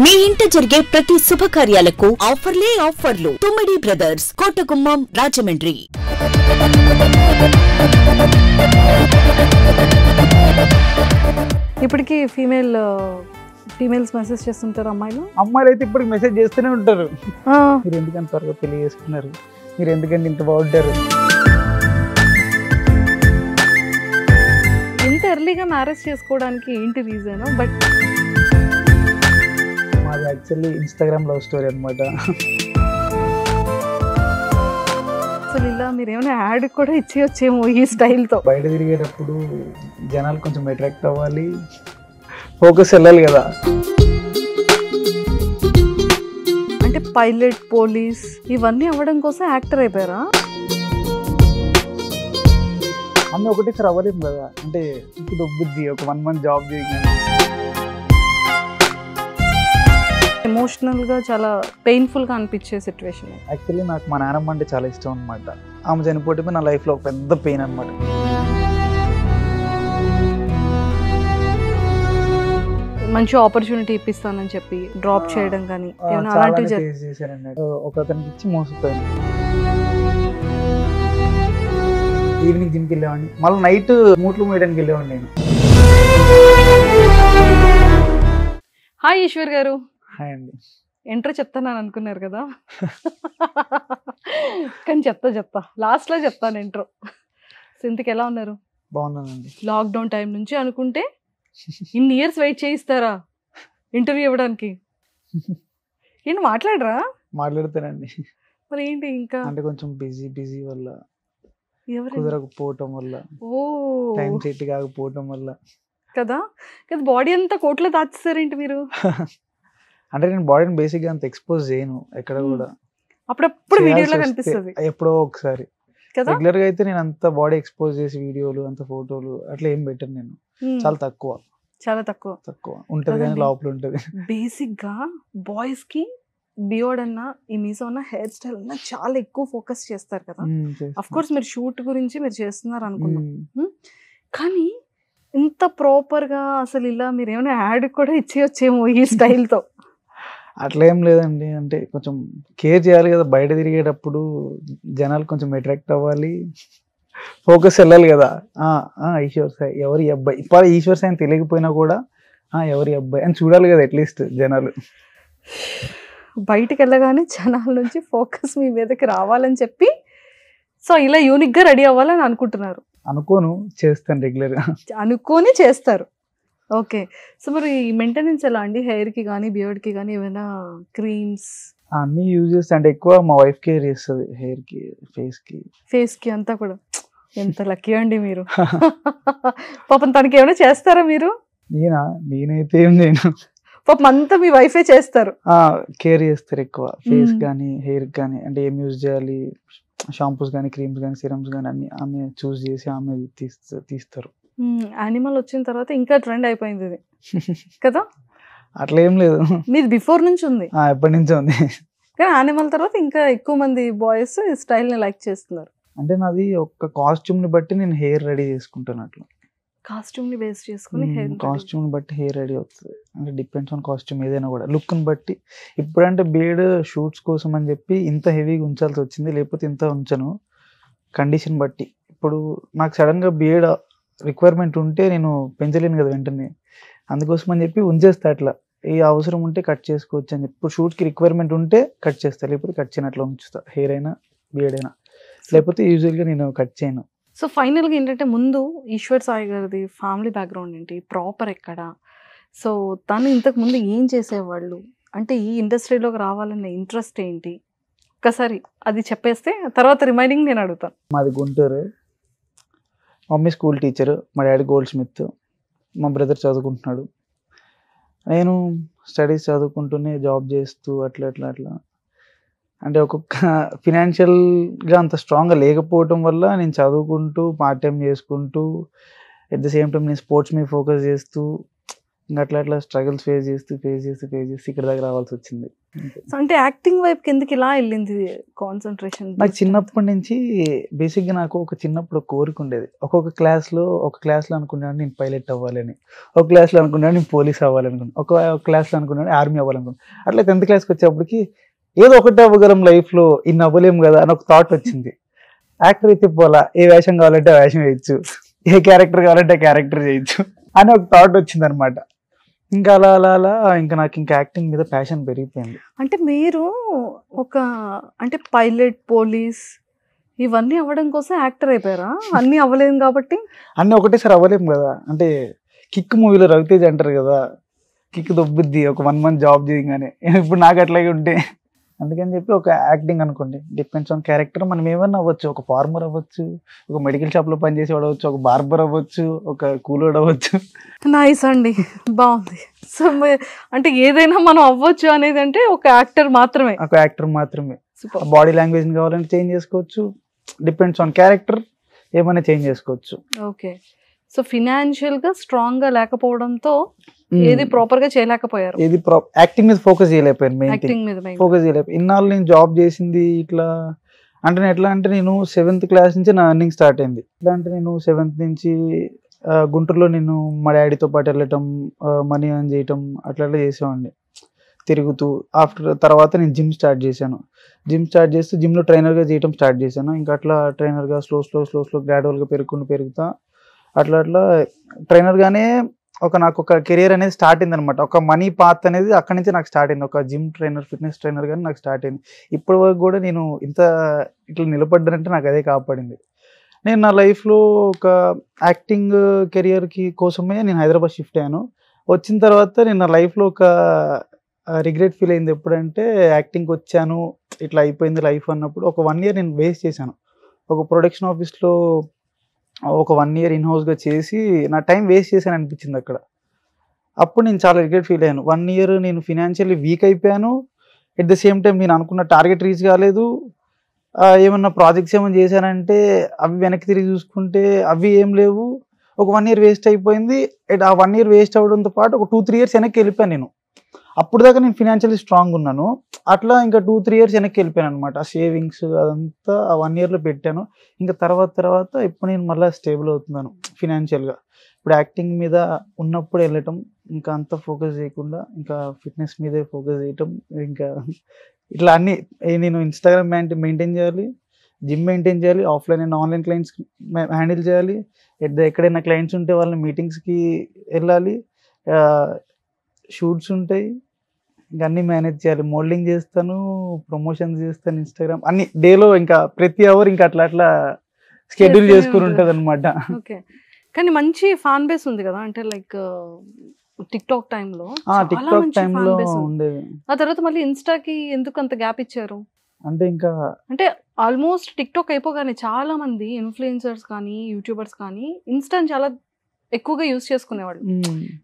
మీ ఇంట జరిగే ప్రతి శుభకార్యాలకు ఆఫర్లు తుమ్మిడి బ్రదర్స్ కోటగుమ్మం రాజమండ్రి. ఇప్పటికీ ఫీమేల్స్ మెసేజ్ చేస్తుంటారు అమ్మాయిలు అయితే ఇప్పటికి మెసేజ్ చేస్తూనే ఉంటారు. మీరు ఎందుకంత త్వరగా పెళ్లి చేసుకున్నారు, మీరు ఎందుకంటే ఇంత బాగుంటారు. ఇంత ఎర్లీగా మ్యారేజ్ చేసుకోవడానికి ఏంటి రీజన్? బట్ మాది యాక్చువల్లీ ఇన్స్టాగ్రామ్ లవ్ స్టోరీ అనమాట. అసలు ఇలా మీరు ఏమైనా యాడ్ కూడా ఇచ్చేయచ్చేమో ఈ స్టైల్తో. బయట తిరిగేటప్పుడు జనాలు కొంచెం అట్రాక్ట్ అవ్వాలి, ఫోకస్ వెళ్ళాలి కదా. అంటే పైలట్, పోలీస్ ఇవన్నీ అవ్వడం కోసం యాక్టర్ అయిపోయారా? అన్నీ ఒకటేసారి అవ్వలేము కదా. అంటే ఇప్పుడు దొబ్బుద్ది ఒక 1 month జాబ్ చేయగానే. ఎమోషనల్గా చాలా పెయిన్ఫుల్గా అనిపించే సిచ్యువేషన్. యాక్చువల్లీ నాకు మా నాన్నమ్మ అంటే చాలా ఇష్టం అనమాట. ఆమె చనిపోతే నా లైఫ్లో ఒక పెద్ద పెయిన్ అనమాట. మంచి ఆపర్చునిటీ ఇప్పిస్తానని చెప్పి డ్రాప్ చేయడం కానీ ఏమైనా అలాంటివి చేశానండి. ఒక అతనికి ఇచ్చి మోసపోయాను. ఈవినింగ్ జిమ్కి వెళ్ళేవాడిని, మళ్ళీ నైట్ మూట్లు మేయడానికి వెళ్ళేవాడిని నేను. హాయ్ ఈశ్వర్ గారు. హాయ్ అండి. ఎంట్రీ చెప్తాను అనుకున్నారు కదా, కానీ చెప్తా లాస్ట్లో చెప్తాను ఎంట్రో. ఇంతకు ఎలా ఉన్నారు? బాగున్నానండి. లాక్డౌన్ టైం నుంచి అనుకుంటే ఇన్ని ఇయర్స్ వెయిట్ చేయిస్తారా ఇంటర్వ్యూ ఇవ్వడానికి? ఏంటి మాట్లాడరా? మాట్లాడతానండి. మరి ఏంటి ఇంకా అంటే కొంచెం బిజీ వల్ల, కుదరకపోవటం వల్ల, టైం సెట్ కాకపోవటం వల్ల కదా. బాడీ అంతా కోట్లో దాచేస్తారేంటి మీరు? అంటే నేను బాడీని బేసిక్గా అంత ఎక్స్పోజ్ చేయను ఎక్కడ కూడా. అప్పుడప్పుడు వీడియోలో కనిపిస్తుంది ఎప్పుడో ఒకసారి. రెగ్యులర్ గా అయితే నేను అంత బాడీ ఎక్స్పోజ్ చేసి వీడియోలు, అంత ఫోటోలు అట్లా ఏం పెట్టను నేను. చాలా తక్కువ ఉంటది కానీ లోపల ఉంటది. బేసిక్ గా బాయ్స్ కి బియోర్డ్ అన్న, ఈ మీసో అన్న, హెయిర్ స్టైల్ అన్న చాలా ఎక్కువ ఫోకస్ చేస్తారు కదా. అఫ్ కోర్స్ మీరు షూట్ గురించి మీరు చేస్తున్నారు అనుకున్నాం, కానీ ఇంత ప్రాపర్ గా అసలు ఇలా మీరు ఏమైనా యాడ్ కూడా ఇచ్చేయచ్చేమో ఈ స్టైల్తో. అట్లా ఏం లేదండి. అంటే కొంచెం కేర్ చేయాలి కదా. బయట తిరిగేటప్పుడు జనాలు కొంచెం అట్రాక్ట్ అవ్వాలి, ఫోకస్ వెళ్ళాలి కదా. ఈశ్వర్ సాయి ఎవరి అబ్బాయి, ఇప్పుడు ఈశ్వర్ సాయి అని తెలియకపోయినా కూడా ఎవరి అబ్బాయి అని చూడాలి కదా అట్లీస్ట్ జనాలు. బయటికి వెళ్ళగానే జనాల నుంచి ఫోకస్ మీ మీదకి రావాలని చెప్పి సో ఇలా యూనిక్ గా రెడీ అవ్వాలని అనుకుంటున్నారు. అనుకోను, చేస్తాను రెగ్యులర్ గా. అనుకోని చేస్తారు. ఓకే. సో మరి మెయింటెనెన్స్ ఎలా అండి? హెయిర్ కి కానీ బియర్డ్ కి కానీ ఏమైనా క్రీమ్స్ అన్ని యూజ్ చేస్తా. అంటే ఎక్కువ మా వైఫ్ కేర్ చేస్తుంది హెయిర్ కి, ఫేస్ కి అంతా కూడా. ఎంత లక్కీ అండి మీరు. పాపం తనకి ఏమైనా చేస్తారా మీరు? నేనైతే ఏం చేయను. పాపం అంతా మీ వైఫే చేస్తారు. కేర్ చేస్తారు ఎక్కువ, ఫేస్ కానీ హెయిర్ కానీ. అంటే ఏం యూజ్ చేయాలి, షాంపూస్ కానీ క్రీమ్స్ కానీ సిరమ్స్ కానీ అన్ని ఆమె చూస్ చేసి ఆమె తీస్తారు. యానిమల్ వచ్చిన తర్వాత ఇంకా ట్రెండ్ అయిపోయింది ఇది కదా. అట్లా ఏం లేదు, మీది బిఫోర్ నుంచి ఉంది. ఎప్పటి నుంచో ఉంది. కానీ యానిమల్ తర్వాత ఇంకా ఎక్కువ మంది బాయ్స్ ఈ స్టైల్ ని లైక్ చేస్తున్నారు. అంటే నాది ఒక కాస్ట్యూమ్ ని బట్టి నేను హెయిర్ రెడీ చేసుకుంటాను. అట్లా కాస్ట్యూమ్ ని బేస్ చేసుకుని కాస్ట్యూమ్ ని బట్టి హెయిర్ రెడీ అవుతుంది. అంటే డిపెండ్స్ ఆన్ కాస్ట్యూమ్ ఏదైనా కూడా, లుక్ ని బట్టి. ఇప్పుడంటే బియర్డ్ షూట్స్ కోసం అని చెప్పి ఇంత హెవీగా ఉంచాల్సి వచ్చింది, లేకపోతే ఇంత ఉంచను కండిషన్ బట్టి. ఇప్పుడు నాకు సడన్ గా బియర్డ్ రిక్వైర్మెంట్ ఉంటే నేను పెంచలేను కదా వెంటనే, అందుకోసం అని చెప్పి ఉంచేస్తా. అట్లా ఏ అవసరం ఉంటే కట్ చేసుకోవచ్చు అని చెప్పి. ఇప్పుడు షూట్కి రిక్వైర్మెంట్ ఉంటే కట్ చేస్తా, లేకపోతే కట్ చేయను. అట్లా ఉంచుతా హెయిర్ అయినా బియర్డ్ అయినా, లేకపోతే యూజువల్గా నేను కట్ చేయను. సో ఫైనల్గా ఏంటంటే, ముందు ఈశ్వర్ సాయి గారిది ఫ్యామిలీ బ్యాక్గ్రౌండ్ ఏంటి, ప్రాపర్ ఎక్కడ, సో తను ఇంతకు ముందు ఏం చేసేవాళ్ళు, అంటే ఈ ఇండస్ట్రీలోకి రావాలనే ఇంట్రెస్ట్ ఏంటి, ఒక్కసారి అది చెప్పేస్తే తర్వాత రిమైనింగ్ నేను అడుగుతాను. మాది గుంటూరు. మమ్మీ స్కూల్ టీచర్, మా డాడీ గోల్డ్ స్మిత్, మా బ్రదర్ చదువుకుంటున్నాడు. నేను స్టడీస్ చదువుకుంటూనే జాబ్ చేస్తూ అట్లా అంటే ఒక్కొక్క ఫినాన్షియల్గా అంత స్ట్రాంగ్గా లేకపోవటం వల్ల నేను చదువుకుంటూ పార్ట్ టైం చేసుకుంటూ, ఎట్ ద సేమ్ టైం నేను స్పోర్ట్స్ మీద ఫోకస్ చేస్తూ ఇంకా అట్లా అట్లా స్ట్రగుల్స్ ఫేస్ చేస్తూ ఇక్కడ దాకా రావాల్సి వచ్చింది. అంటే యాక్టింగ్ వైపు ఎందుకు ఇలా వెళ్ళింది కాన్సన్ట్రేషన్? నాకు చిన్నప్పటి నుంచి బేసిక్గా నాకు చిన్నప్పుడు కోరిక ఉండేది. ఒక క్లాస్లో అనుకున్నాను నేను పైలట్ అవ్వాలని, ఒక క్లాస్లో అనుకున్నాను నేను పోలీస్ అవ్వాలనుకున్నాను, ఒక క్లాస్లో అనుకున్నాను ఆర్మీ అవ్వాలనుకున్నాను. అట్లా 10th క్లాస్కి వచ్చేప్పటికి ఏదో ఒకటి అవ్వగలం లైఫ్లో, ఇన్ని అవ్వలేము కదా అని ఒక థాట్ వచ్చింది. యాక్టర్ అయితే పోలా, ఏ వేషం కావాలంటే ఆ వేషం వేయచ్చు, ఏ క్యారెక్టర్ కావాలంటే ఆ క్యారెక్టర్ చేయొచ్చు అని ఒక థాట్ వచ్చింది అనమాట. ఇంకా అలా ఇంకా నాకు ఇంకా యాక్టింగ్ మీద ప్యాషన్ పెరిగిపోయింది. అంటే మీరు అంటే పైలట్, పోలీస్ ఇవన్నీ అవ్వడం కోసం యాక్టర్ అయిపోయారా? అన్నీ అవ్వలేము కాబట్టి. అన్నీ ఒకటేసారి అవ్వలేము కదా. అంటే కిక్ మూవీలో రవితేజ్ అంటారు కదా, కిక్ దొబ్బుద్ది ఒక 1 month జాబ్ చేయగానే. ఇప్పుడు నాకు అట్లాగే ఉంటే అందుకని చెప్పి ఒక యాక్టింగ్ అనుకోండి, డిపెండ్స్ ఆన్ క్యారెక్టర్. మనం ఏమన్నా అవ్వచ్చు, ఒక ఫార్మర్ అవ్వచ్చు, ఒక మెడికల్ షాప్లో పనిచేసేవాడు అవ్వచ్చు, ఒక బార్బర్ అవ్వచ్చు, ఒక కూలోడు అవ్వచ్చు. నైస్ అండి, బాగుంది. సో అంటే ఏదైనా మనం అవ్వచ్చు అనేది అంటే ఒక యాక్టర్ మాత్రమే. బాడీ లాంగ్వేజ్ కావాలంటే చేంజ్ చేసుకోవచ్చు, డిపెండ్స్ ఆన్ క్యారెక్టర్, ఏమైనా చేంజ్ చేసుకోవచ్చు. ఓకే. సో ఫినాన్షియల్ గా స్ట్రాంగ్ గా లేకపోవడంతో ఏది ప్రాపర్ గా చేయలేకపోయారు, యాక్టింగ్ మీద ఫోకస్ చేయలేకపోయాను. ఇన్నాళ్ళు నేను జాబ్ చేసింది ఇట్లా అంటే ఎట్లా అంటే నేను 7th క్లాస్ నుంచి నా ఎర్నింగ్ స్టార్ట్ అయింది. ఎట్లా అంటే నేను 7th నుంచి గుంటూరులో నేను మా డాడీతో పాటు వెళ్ళటం, మనీ ఎర్న్ చేయటం అట్లా చేసేవాడిని తిరుగుతూ. తర్వాత నేను జిమ్ స్టార్ట్ చేశాను. జిమ్ స్టార్ట్ చేస్తూ జిమ్లో ట్రైనర్గా చేయటం స్టార్ట్ చేశాను. ఇంకా అట్లా ట్రైనర్గా స్లో గ్రాడ్యువల్గా పెరుగుతా అట్లా ట్రైనర్గానే నాకు ఒక కెరియర్ అనేది స్టార్ట్ అయింది అనమాట. ఒక మనీ పాత్ అనేది అక్కడి నుంచి నాకు స్టార్ట్ అయింది. ఒక జిమ్ ట్రైనర్, ఫిట్నెస్ ట్రైనర్ కానీ నాకు స్టార్ట్ అయింది. ఇప్పటి వరకు కూడా నేను ఇట్లా నిలబడ్డానంటే నాకు అదే కాపాడింది. నేను నా లైఫ్లో ఒక యాక్టింగ్ కెరియర్కి కోసమే నేను హైదరాబాద్ షిఫ్ట్ అయ్యాను. వచ్చిన తర్వాత నేను నా లైఫ్లో ఒక రిగ్రెట్ ఫీల్ అయింది ఎప్పుడంటే, యాక్టింగ్కి వచ్చాను ఇట్లా అయిపోయింది లైఫ్ అన్నప్పుడు. ఒక 1 year నేను వేస్ట్ చేశాను. ఒక ప్రొడక్షన్ ఆఫీస్లో ఒక 1 year ఇన్హౌస్గా చేసి నా టైం వేస్ట్ చేశాను అనిపించింది అక్కడ. అప్పుడు నేను చాలా రిగ్రెట్ ఫీల్ అయ్యాను. 1 year నేను ఫినాన్షియల్లీ వీక్ అయిపోయాను. ఎట్ ద సేమ్ టైం నేను అనుకున్న టార్గెట్ రీచ్ కాలేదు. ఏమన్నా ప్రాజెక్ట్స్ ఏమైనా చేశానంటే అవి వెనక్కి తిరిగి చూసుకుంటే అవి ఏం లేవు. ఒక 1 year వేస్ట్ అయిపోయింది. ఆ 1 year వేస్ట్ అవ్వడంతో పాటు ఒక 2-3 years వెనక్కి వెళ్ళిపోయాను నేను. అప్పుడు దాకా నేను ఫినాన్షియల్లీ స్ట్రాంగ్ ఉన్నాను. అట్లా ఇంకా 2-3 years వెనక్కి వెళ్ళిపోయాను అనమాట. ఆ సేవింగ్స్ అదంతా ఆ 1 yearలో పెట్టాను. ఇంకా తర్వాత ఇప్పుడు నేను మళ్ళీ స్టేబుల్ అవుతున్నాను ఫినాన్షియల్గా. ఇప్పుడు యాక్టింగ్ మీద ఉన్నప్పుడు వెళ్ళటం, ఇంకా అంత ఫోకస్ చేయకుండా ఇంకా ఫిట్నెస్ మీదే ఫోకస్ చేయటం. ఇంకా ఇట్లా అన్నీ నేను ఇన్స్టాగ్రామ్ మెయింటైన్ చేయాలి, జిమ్ మెయింటైన్ చేయాలి, offline and online clients handle చేయాలి, ఎక్కడైనా క్లయింట్స్ ఉంటే వాళ్ళ మీటింగ్స్కి వెళ్ళాలి, షూట్స్ ఉంటాయి, ఇంకా అన్నీ మేనేజ్ చేయాలి. మోడలింగ్ చేస్తాను, ప్రమోషన్స్ చేస్తాను, ఇన్స్టాగ్రామ్ అన్ని డేలో ఇంకా ప్రతి అవర్ ఇంకా అట్లా షెడ్యూల్ చేసుకుని ఉంటుంది అనమాట. ఓకే. కానీ మంచి ఫ్యాన్ బేస్ ఉంది కదా, అంటే లైక్ టిక్టాక్ టైంలో ఉండేది. ఆ తర్వాత మళ్ళీ ఇన్స్టాకి ఎందుకు అంత గ్యాప్ ఇచ్చారు? అంటే ఆల్మోస్ట్ టిక్టాక్ అయిపోగానే చాలా మంది ఇన్ఫ్లుయెన్సర్స్ కానీ యూట్యూబర్స్ కానీ ఇన్స్టాని చాలా ఎక్కువగా యూజ్ చేసుకునేవాళ్ళు.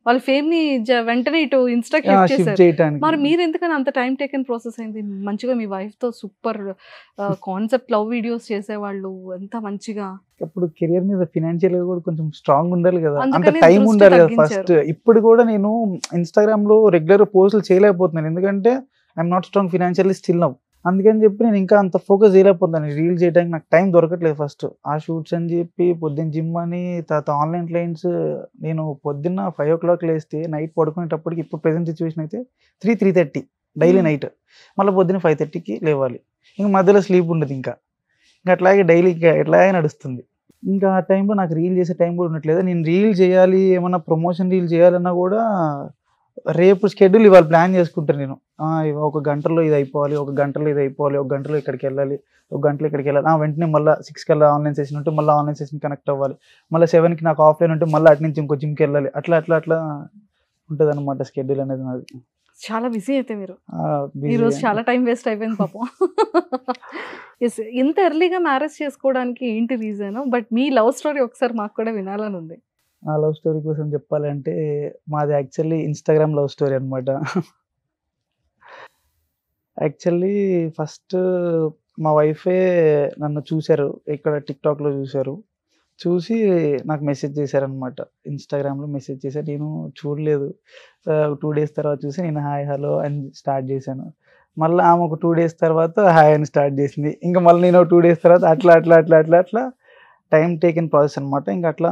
వాళ్ళ ఫేమ్ ని వెంటనే ఇటు ఇన్స్టాకి షిఫ్ట్ చేశారు. మరి మీరు ఎందుకని అంత టైం టేకెన్ ప్రాసెస్ అయింది? మంచిగా మీ వైఫ్ తో సూపర్ కాన్సెప్ట్ లవ్ వీడియోస్ చేసేవాళ్ళు, ఎంత మంచిగా. ఇప్పుడు కెరియర్ మీద ఫినాన్షియల్ గా కూడా కొంచెం స్ట్రాంగ్ ఉండాలి కదా, అంత టైం ఉండాలి కదా ఫస్ట్. ఇప్పుడు కూడా నేను ఇన్స్టాగ్రామ్ లో రెగ్యులర్ పోస్టులు చేయలేకపోతున్నాను, ఎందుకంటే I'm not strong financially still now. అందుకని చెప్పి నేను ఇంకా అంత ఫోకస్ చేయలేకపోతాను. రీల్ చేయడానికి నాకు టైం దొరకట్లేదు. ఫస్ట్ ఆ షూట్స్ అని చెప్పి పొద్దున్న జిమ్ అని, తర్వాత ఆన్లైన్ క్లయింట్స్. నేను పొద్దున్న 5 o'clock లేస్తే నైట్ పడుకునేటప్పటికి ఇప్పుడు ప్రెసెంట్ సిచ్యువేషన్ అయితే 3-3:30 డైలీ నైట్. మళ్ళీ పొద్దున్న 5:30కి లేవాలి. ఇంకా మధ్యలో స్లీప్ ఉండదు. ఇంకా అట్లాగే డైలీ ఎట్లాగే నడుస్తుంది. ఇంకా ఆ టైంలో నాకు రీల్ చేసే టైం కూడా ఉండట్లేదు. నేను రీల్ చేయాలి, ఏమన్నా ప్రమోషన్ రీల్ చేయాలన్నా కూడా రేపు షెడ్యూల్ ఇవాళ ప్లాన్ చేసుకుంటాను నేను. 1 గంటలో ఇది అయిపోవాలి, 1 గంటలో ఇది అయిపోవాలి, 1 గంటలో ఇక్కడికి వెళ్ళాలి, 1 గంటలో ఇక్కడికి వెళ్ళాలి. వెంటనే మళ్ళీ 6 కల్లా ఆన్లైన్ సెషన్ ఉంటే మళ్ళీ ఆన్లైన్ సెషన్ కనెక్ట్ అవ్వాలి, మళ్ళీ 7కి నాకు ఆఫ్లైన్ ఉంటే మళ్ళీ అటు నుంచి ఇంకో జిమ్కి వెళ్ళాలి. అట్లా ఉంటుంది అనమాట షెడ్యూల్ అనేది నాది. చాలా బిజీ అయితే మీరు ఈరోజు చాలా టైం వేస్ట్ అయిపోయింది పాపం. ఇంత ఎర్లీగా మ్యారేజ్ చేసుకోవడానికి ఏంటి reason? But me love story ఒకసారి మాకు కూడా వినాలని ఉంది. ఆ లవ్ స్టోరీ కోసం చెప్పాలంటే మాది యాక్చువల్లీ ఇన్స్టాగ్రామ్ లవ్ స్టోరీ అనమాట. యాక్చువల్లీ ఫస్ట్ మా వైఫే నన్ను చూశారు, ఇక్కడ టిక్టాక్లో చూశారు. చూసి నాకు మెసేజ్ చేశారనమాట. ఇన్‌స్టాగ్రామ్‌లో మెసేజ్ చేశారు. నేను చూడలేదు. 2 డేస్ తర్వాత చూసి నేను హాయ్, హలో అని స్టార్ట్ చేశాను. మళ్ళా ఆమె ఒక 2 డేస్ తర్వాత హాయ్ అని స్టార్ట్ చేసింది. ఇంకా మళ్ళీ నేను 2 డేస్ తర్వాత అట్లా టైమ్ టేకెన్ ప్రాసెస్ అనమాట. ఇంక అట్లా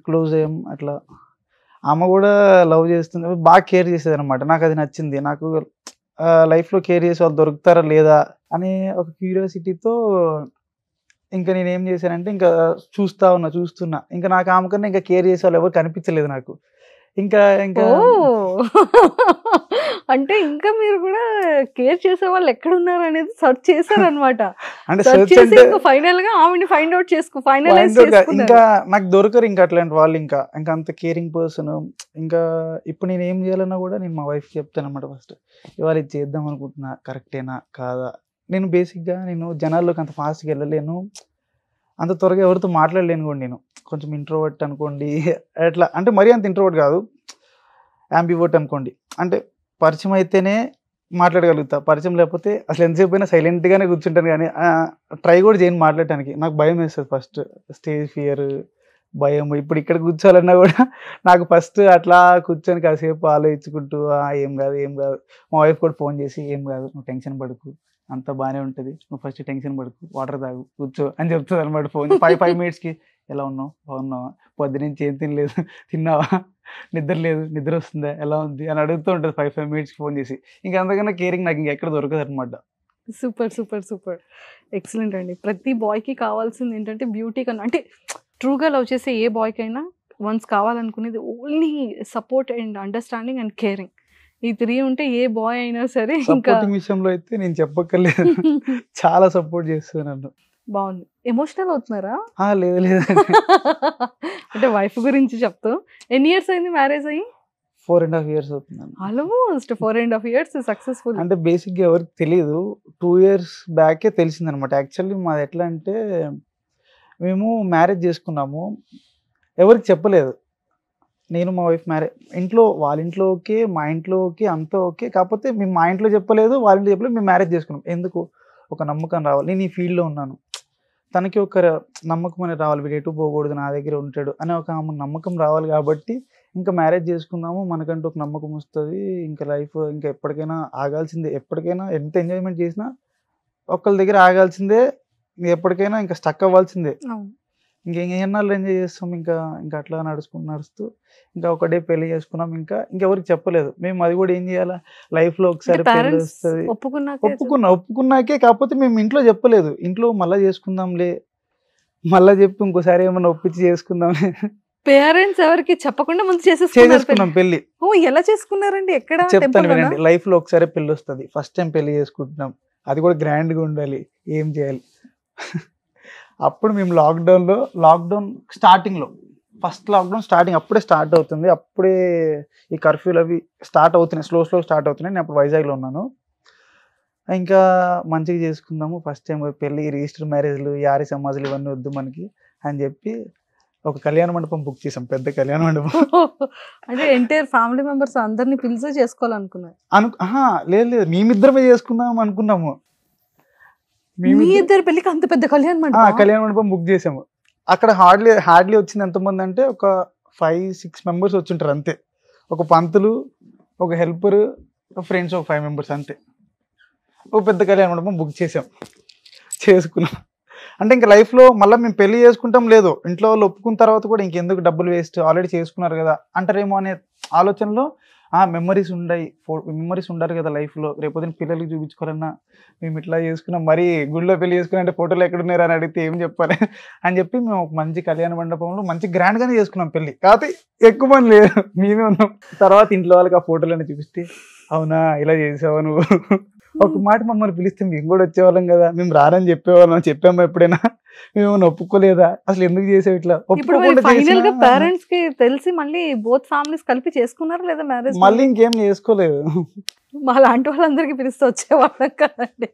క్లోజ్ అయ్యాం. అట్లా ఆమె కూడా లవ్ చేస్తుంది. బాగా కేర్ చేసేదనమాట. నాకు అది నచ్చింది. నాకు లైఫ్‌లో కేర్ చేసే వాళ్ళు దొరుకుతారా లేదా అనే ఒక క్యూరియాసిటీతో ఇంకా నేనేం చేశానంటే ఇంకా చూస్తున్నా. ఇంకా నాకు ఆమె కన్నా ఇంకా కేర్ చేసే వాళ్ళు ఎవరు కనిపించలేదు నాకు. ఇంకా అంటే ఇంకా మీరు కూడా కేర్ చేసే వాళ్ళు ఎక్కడ ఉన్నారు అనేది సెర్చ్ చేశారనమాట. అంటే ఫైనల్ గా ఆమెని ఫైండ్ అవుట్ ఇంకా నాకు దొరకరు ఇంకా అట్లాంటి వాళ్ళు. ఇంకా అంత కేరింగ్ పర్సన్. ఇంకా ఇప్పుడు నేను ఏం చేయాలన్నా కూడా నేను మా వైఫ్ చెప్తాను అనమాట. ఫస్ట్ ఇవాళ ఇది చేద్దాం అనుకుంటున్నా, కరెక్టేనా కాదా. నేను బేసిక్గా జనాల్లోకి అంత ఫాస్ట్గా వెళ్ళలేను, అంత త్వరగా ఎవరితో మాట్లాడలేను కూడా. నేను కొంచెం ఇంట్రోవర్ట్ అనుకోండి. అట్లా అంటే మరీ అంత ఇంట్రోవర్ట్ కాదు, యాంబివర్ట్ అనుకోండి. అంటే పరిచయం అయితేనే మాట్లాడగలుగుతా, పరిచయం లేకపోతే అసలు ఎంతసేపు అయినా సైలెంట్గానే కూర్చుంటాను. కానీ ట్రై కూడా చేయను మాట్లాడటానికి. నాకు భయం వేస్తుంది ఫస్ట్, స్టేజ్ ఫియర్, భయం. ఇప్పుడు ఇక్కడ కూర్చోవాలన్నా కూడా నాకు ఫస్ట్ అట్లా కూర్చొని కాసేపు ఆలోచించుకుంటూ ఏం కాదు. మా వైఫ్ కూడా ఫోన్ చేసి ఏం కాదు, నువ్వు టెన్షన్ పడకు, అంత బాగానే ఉంటుంది, నువ్వు ఫస్ట్ టెన్షన్ పడుకు, వాటర్ తాగు, కూర్చో అని చెప్తుంది అనమాట. ఫోన్ 5 మినిట్స్కి ఎలా ఉన్నావు, బాగున్నావా, పొద్దునుంచి ఏం తినలేదు, తిన్నావా, నిద్ర లేదు, నిద్ర వస్తుందా, ఎలా ఉంది అని అడుగుతూ ఉంటుంది 5 మినిట్స్కి ఫోన్ చేసి. ఇంకా అంతకన్నా కేరింగ్ నాకు ఇంకెక్కడ దొరకదు అనమాట. సూపర్ ఎక్సలెంట్ అండి. ప్రతి బాయ్కి కావాల్సింది ఏంటంటే బ్యూటీ కన్నా, అంటే ట్రూగా లవ్ చేసే ఏ బాయ్కి అయినా వన్స్ కావాలనుకునేది only support and understanding and caring. ఈ 3 ఉంటే ఏ బాయ్ అయినా సరే. ఇంకా విషయంలో అయితే నేను చెప్పక్కర్లేదు, చాలా సపోర్ట్ చేస్తాను నన్ను. బాగుంది. ఎమోషనల్ అవుతున్నారా? లేదు అంటే వైఫ్ గురించి చెప్తూ. ఎన్ని ఇయర్స్ అయింది మ్యారేజ్ అయ్యి? 4.5 years అవుతుంది. Almost 4.5 years successful. అంటే బేసిక్గా ఎవరికి తెలియదు, 2 years బ్యాకే తెలిసింది అనమాట. యాక్చువల్లీ మాది ఎట్లా అంటే మేము మ్యారేజ్ చేసుకున్నాము, ఎవరికి చెప్పలేదు. నేను మా వైఫ్ ఇంట్లో, వాళ్ళ ఇంట్లో ఓకే, మా ఇంట్లో ఓకే, అంతా ఓకే. కాకపోతే మేము మా ఇంట్లో చెప్పలేదు, వాళ్ళ ఇంట్లో చెప్పలేదు. మేము మ్యారేజ్ చేసుకున్నాం. ఎందుకు? ఒక నమ్మకం రావాలి. నేను ఈ ఫీల్డ్లో ఉన్నాను, తనకి ఒక నమ్మకం అనేది రావాలి, వీడు ఎటు పోకూడదు, నా దగ్గర ఉంటాడు అనే ఒక నమ్మకం రావాలి. కాబట్టి ఇంకా మ్యారేజ్ చేసుకుందాము, మనకంటూ ఒక నమ్మకం వస్తుంది. ఇంకా లైఫ్ ఇంకా ఎప్పటికైనా ఆగాల్సిందే. ఎప్పటికైనా ఎంత ఎంజాయ్మెంట్ చేసినా ఒకళ్ళ దగ్గర ఆగాల్సిందే. ఎప్పటికైనా ఇంకా స్టక్ అవ్వాల్సిందే. ఇంకెన్నాళ్ళు ఎంజాయ్ చేస్తాం. ఇంకా అట్లా నడుస్తూ ఇంకా ఒకటే పెళ్లి చేసుకున్నాం. ఇంకెవరికి చెప్పలేదు మేము. అది కూడా ఏం చేయాలా, లైఫ్లో ఒకసారి పెళ్లి వస్తుంది, ఒప్పుకున్నాకే. కాకపోతే మేము ఇంట్లో చెప్పలేదు. ఇంట్లో మళ్ళీ చేసుకుందాంలే, మళ్ళీ చెప్పి ఇంకోసారి ఏమన్నా ఒప్పించి చేసుకుందాంలే. పేరెంట్స్ ఎవరికి చెప్పకుండా ముందు చేసేసుకున్నాం పెళ్లి. ఎలా చేసుకున్నారండి? ఎక్కడ? చెప్తాను వినండి. లైఫ్లో ఒకసారి పెళ్లి వస్తుంది, ఫస్ట్ టైం పెళ్లి చేసుకుంటున్నాం, అది కూడా గ్రాండ్గా ఉండాలి. ఏం చేయాలి? అప్పుడు మేము లాక్డౌన్ స్టార్టింగ్లో, ఫస్ట్ లాక్డౌన్ స్టార్టింగ్ అప్పుడే స్టార్ట్ అవుతుంది. అప్పుడే ఈ కర్ఫ్యూలు అవి స్టార్ట్ అవుతున్నాయి, స్లో స్టార్ట్ అవుతున్నాయి. నేను అప్పుడు వైజాగ్లో ఉన్నాను. ఇంకా మంచిగా చేసుకుందాము, ఫస్ట్ టైం పెళ్ళి, రిజిస్టర్ మ్యారేజ్లు, యారీ సమాజులు ఇవన్నీ వద్దు మనకి అని చెప్పి ఒక కళ్యాణ మండపం బుక్ చేసాం, పెద్ద కళ్యాణ మండపం. అంటే ఎంటైర్ ఫ్యామిలీ మెంబర్స్ అందరినీ పిలిచి చేసుకోవాలనుకున్నారు? లేదు, మేమిద్దరమే చేసుకుందాం అనుకున్నాము. మీ ఇద్దరు పెళ్ళికి అంత పెద్ద కళ్యాణ మండపం బుక్ చేసాము. అక్కడ హార్డ్లీ వచ్చింది ఎంతమంది అంటే ఒక 5-6 మెంబర్స్ వచ్చింటారు అంతే. ఒక పంతులు, ఒక హెల్పర్, ఫ్రెండ్స్ ఒక 5 మెంబర్స్ అంతే. ఒక పెద్ద కళ్యాణ మండపం బుక్ చేసుకున్నాం. అంటే ఇంకా లైఫ్లో మళ్ళీ మేము పెళ్లి చేసుకుంటాం లేదు, ఇంట్లో వాళ్ళు ఒప్పుకున్న తర్వాత కూడా ఇంకెందుకు డబ్బులు వేస్ట్, ఆల్రెడీ చేసుకున్నారు కదా అంటారేమో అనే ఆలోచనలో మెమరీస్ ఉండాలి కదా లైఫ్లో. రేపొద్దున పిల్లలకి చూపించుకోవాలన్నా మేము ఇట్లా చేసుకున్నాం, మరీ గుడిలో పెళ్లి చేసుకున్నా అంటే ఫోటోలు ఎక్కడున్నారు అని అడిగితే ఏం చెప్పాలి అని చెప్పి మేము ఒక మంచి కళ్యాణ మండపంలో మంచి గ్రాండ్గానే చేసుకున్నాం పెళ్లి. కాకపోతే ఎక్కువ మంది లేదు, మేమే ఉన్నాం. తర్వాత ఇంట్లో వాళ్ళకి ఆ ఫోటోలన్నీ చూపిస్తే అవునా ఇలా చేసావా నువ్వు, ఒక మాట మమ్మల్ని పిలిస్తే మేము కూడా వచ్చేవాళ్ళం కదా, మేము రానని చెప్పాము ఎప్పుడైనా, మేము ఒప్పుకోలేదా, అసలు ఎందుకు చేసావు ఇట్లా. పేరెంట్స్ కి తెలిసి మళ్ళీ బోత్ ఫ్యామిలీస్ కలిపి చేసుకున్నారా లేదా మ్యారేజ్? మళ్ళీ ఇంకేం చేసుకోలేదు. మా లాంటి వాళ్ళందరికీ పిలిస్తే వచ్చేవాళ్ళం కదండి.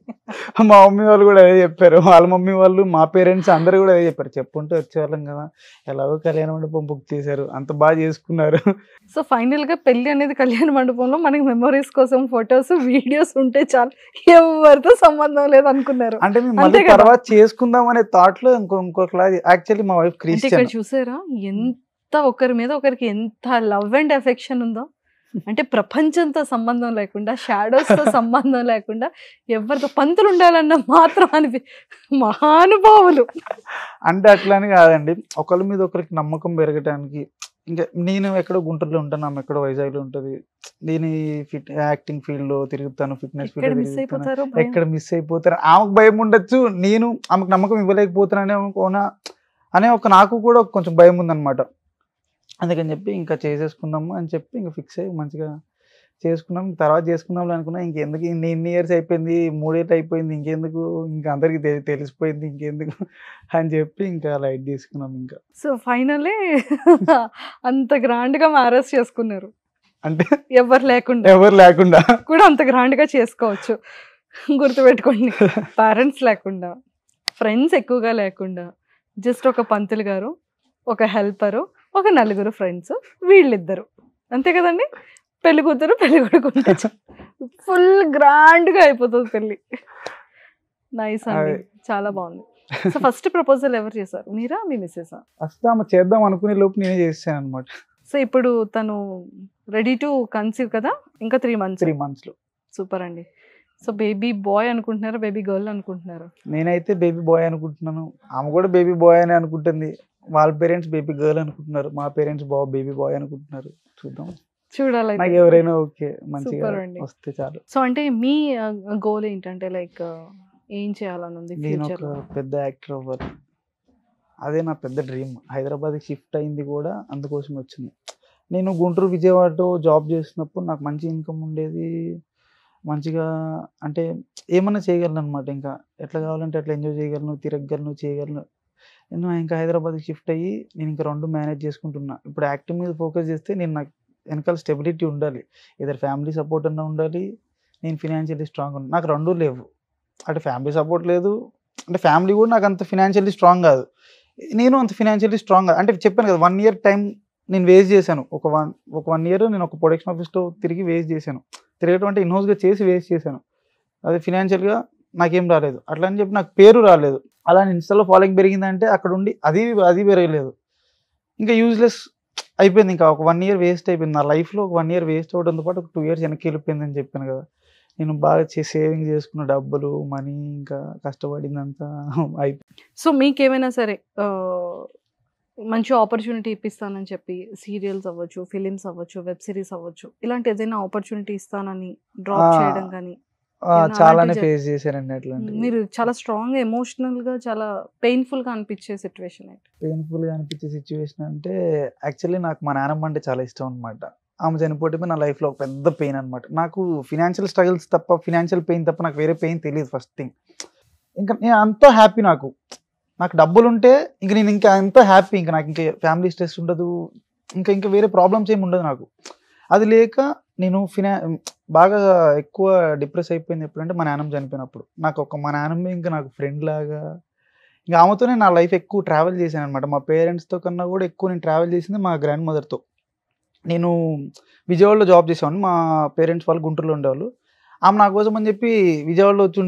మా మమ్మీ వాళ్ళు కూడా అదే చెప్పారు. వాళ్ళ మమ్మీ వాళ్ళు, మా పేరెంట్స్ అందరూ కూడా అదే చెప్పారు. చెప్పుంటే వచ్చేవాళ్ళం కదా, ఎలాగో కళ్యాణ మండపం బుక్ చేశారు, అంత బాగా చేసుకున్నారు. సో ఫైనల్గా పెళ్లి అనేది కళ్యాణ మండపంలో మనకి మెమరీస్ కోసం ఫొటోస్ వీడియోస్ ఉంటే చాలు, ఎవరితో సంబంధం లేదు అనుకున్నారు. అంటే మేము మళ్ళీ తర్వాత చేసుకుందాం అనే థాట్ లో ఇంకొకలా. యాక్చువల్లీ మా వైఫ్ ఇక్కడ క్రిస్టియన్. చూసారా ఎంత ఒకరి మీద ఒకరికి ఎంత లవ్ అండ్ అఫెక్షన్ ఉందో. అంటే ప్రపంచంతో సంబంధం లేకుండా, షాడోస్ తో సంబంధం లేకుండా, ఎవరితో పంతులు ఉండాలన్న మాత్రం మహానుభావులు. అంటే అట్లానే కాదండి, ఒకరి మీద ఒకరికి నమ్మకం పెరగడానికి. ఇంకా నేను ఎక్కడో గుంటూరులో ఉంటాను, ఆమె ఎక్కడో వైజాగ్లో ఉంటుంది. నేను యాక్టింగ్ ఫీల్డ్ లో తిరుగుతాను, ఫిట్నెస్ ఫీల్డ్ మిస్ అయిపోతారు, ఎక్కడ మిస్ అయిపోతారు, ఆమెకు భయం ఉండొచ్చు, నేను ఆమెకు నమ్మకం ఇవ్వలేకపోతున్నానే అనే ఒక నాకు కూడా కొంచెం భయం ఉందన్నమాట. అందుకని చెప్పి ఇంకా చేసేసుకుందాము అని చెప్పి ఇంకా ఫిక్స్ అయ్యి మంచిగా చేసుకున్నాం. తర్వాత చేసుకుందాంలే అనుకున్నా. ఇంకెందుకు ఇన్ని ఇయర్స్ అయిపోయింది, 3 ఏళ్ళు అయిపోయింది, ఇంకెందుకు, ఇంకా అందరికి తెలిసిపోయింది, ఇంకెందుకు అని చెప్పి ఇంకా లైట్ తీసుకున్నాం. ఇంకా సో ఫైనల్లీ అంత గ్రాండ్ గా మ్యారేజ్ చేసుకున్నారు. అంటే ఎవరు లేకుండా కూడా అంత గ్రాండ్ గా చేసుకోవచ్చు. గుర్తుపెట్టుకోండి, పేరెంట్స్ లేకుండా, ఫ్రెండ్స్ ఎక్కువగా లేకుండా, జస్ట్ ఒక పంతులు గారు, ఒక హెల్పరు, ఒక 4 ఫ్రెండ్స్, వీళ్ళిద్దరు, అంతే కదండి. పెళ్లి కూతురు పెళ్లి కొడుకు ఉంటే ఫుల్ గ్రాండ్ గా అయిపోతుంది పెళ్లి. నైస్ అండి, చాలా బాగుంది. సో ఫస్ట్ ప్రపోజల్ ఎవరు చేశారు, మీరా మీ మిస్సెస్? ఫస్ట్ ఆమె చేద్దాం అనుకునే లోపు నేనే చేశాను అనమాట. సో ఇప్పుడు తను రెడీ టు కన్సీవ్ కదా, ఇంకా 3 months లో. సూపర్ అండి. సో బేబీ బాయ్ అనుకుంటున్నారా, బేబీ గర్ల్ అనుకుంటున్నారా? నేనైతే బేబీ బాయ్ అనుకుంటున్నాను, ఆమె కూడా బేబీ బాయ్ అని అనుకుంటుంది. వాళ్ళ పేరెంట్స్ బేబీ గర్ల్ అనుకుంటున్నారు, మా పేరెంట్స్ బేబీ బాయ్ అనుకుంటున్నారు. చూడాలి, నాకు ఎవరైనా ఓకే, మంచిగా వస్తే చాలు. సో అంటే మీ గోల్ ఏంటంటే లైక్ ఏం చేయాలని ఉంది? నేను ఒక పెద్ద యాక్టర్ అవ్వాలి, అదే నా పెద్ద డ్రీమ్. హైదరాబాద్కి షిఫ్ట్ అయింది కూడా అందుకోసం వచ్చింది. నేను గుంటూరు విజయవాడలో జాబ్ చేసినప్పుడు నాకు మంచి ఇన్కమ్ ఉండేది, మంచిగా అంటే ఏమన్నా చేయగలను అనమాట. ఇంకా ఎట్లా కావాలంటే అట్లా ఎంజాయ్ చేయగలను, తిరగగలను, చేయగలను. నేను ఇంకా హైదరాబాద్కి షిఫ్ట్ అయ్యి నేను ఇంకా 2 మేనేజ్ చేసుకుంటున్నా. ఇప్పుడు యాక్టింగ్ మీద ఫోకస్ చేస్తే నేను నాకు వెనకాల స్టెబిలిటీ ఉండాలి, ఏదైనా ఫ్యామిలీ సపోర్ట్ అన్నా ఉండాలి, నేను ఫినాన్షియల్లీ స్ట్రాంగ్ ఉన్నాను. నాకు 2 లేవు. అంటే ఫ్యామిలీ సపోర్ట్ లేదు, అంటే ఫ్యామిలీ కూడా నాకు అంత ఫినాన్షియల్లీ స్ట్రాంగ్ కాదు, నేను అంత ఫినాన్షియల్లీ స్ట్రాంగ్ కాదు. అంటే చెప్పాను కదా, 1 year టైం నేను వేస్ట్ చేశాను. ఒక వన్ ఇయర్ నేను ఒక ప్రొడక్షన్ ఆఫీస్లో తిరిగి వేస్ట్ చేశాను. తిరగటం అంటే ఇన్హౌస్గా చేసి వేస్ట్ చేశాను. అది ఫినాన్షియల్గా నాకేం రాలేదు. అట్లా అని చెప్పి నాకు పేరు రాలేదు. అలా నేను ఇన్స్టాలో ఫాలోయింగ్ పెరిగిందంటే అక్కడ ఉండి అది పెరగలేదు. ఇంకా యూజ్లెస్ అయిపోయింది. ఇంకా ఒక 1 year వేస్ట్ అయిపోయింది నా లైఫ్లో. ఒక 1 year వేస్ట్ అవడంతో పాటు ఒక 2 years వెనక్కి వెళ్ళిపోయిందని చెప్పాను కదా. నేను బాగా సేవింగ్ చేసుకున్న డబ్బులు, మనీ, ఇంకా కష్టపడిందంతా అయిపోయింది. సో మీకేమైనా సరే మంచి ఆపర్చునిటీ ఇప్పిస్తానని చెప్పి సీరియల్స్ అవ్వచ్చు, ఫిలిమ్స్ అవ్వచ్చు, వెబ్ సిరీస్ అవ్వచ్చు, ఇలాంటి ఏదైనా ఆపర్చునిటీ ఇస్తానని డ్రాప్ చేయడం కానీ చాలానే ఫేస్ చేశానండి. అట్లాంటి మీరు చాలా స్ట్రాంగ్ ఎమోషనల్ గా చాలా పెయిన్ఫుల్ గా అనిపించే సిచ్యువేషన్ ఏంటి? పెయిన్ఫుల్ గా అనిపించే సిచ్యువేషన్ అంటే యాక్చువల్లీ నాకు మా నాన్నమ్మ అంటే చాలా ఇష్టం అనమాట. ఆమె చనిపోతే నా లైఫ్లో ఒక పెద్ద పెయిన్ అనమాట. నాకు ఫినాన్షియల్ స్ట్రగుల్స్ తప్ప, ఫినాన్షియల్ పెయిన్ తప్ప నాకు వేరే పెయిన్ తెలియదు ఫస్ట్ థింగ్. ఇంకా నేను అంతా హ్యాపీ, నాకు డబ్బులు ఉంటే ఇంక నేను ఇంకా ఎంతో హ్యాపీ, ఇంకా నాకు ఇంకా ఫ్యామిలీ స్ట్రెస్ ఉండదు, ఇంకా వేరే ప్రాబ్లమ్స్ ఏమి ఉండదు నాకు. అది లేక నేను బాగా ఎక్కువ డిప్రెస్ అయిపోయింది ఎప్పుడంటే మా నాన్నమ్మ చనిపోయినప్పుడు. మా నాన్నమ్మ ఇంకా నాకు ఫ్రెండ్ లాగా, ఇంకా ఆమెతోనే నా లైఫ్ ఎక్కువ ట్రావెల్ చేశాను అనమాట. మా పేరెంట్స్తో కన్నా కూడా ఎక్కువ నేను ట్రావెల్ చేసింది మా గ్రాండ్ మదర్తో. నేను విజయవాడలో జాబ్ చేసేవాడిని, మా పేరెంట్స్ వాళ్ళు గుంటూరులో ఉండేవాళ్ళు. ఆమె నా కోసం అని చెప్పి విజయవాడలో వచ్చి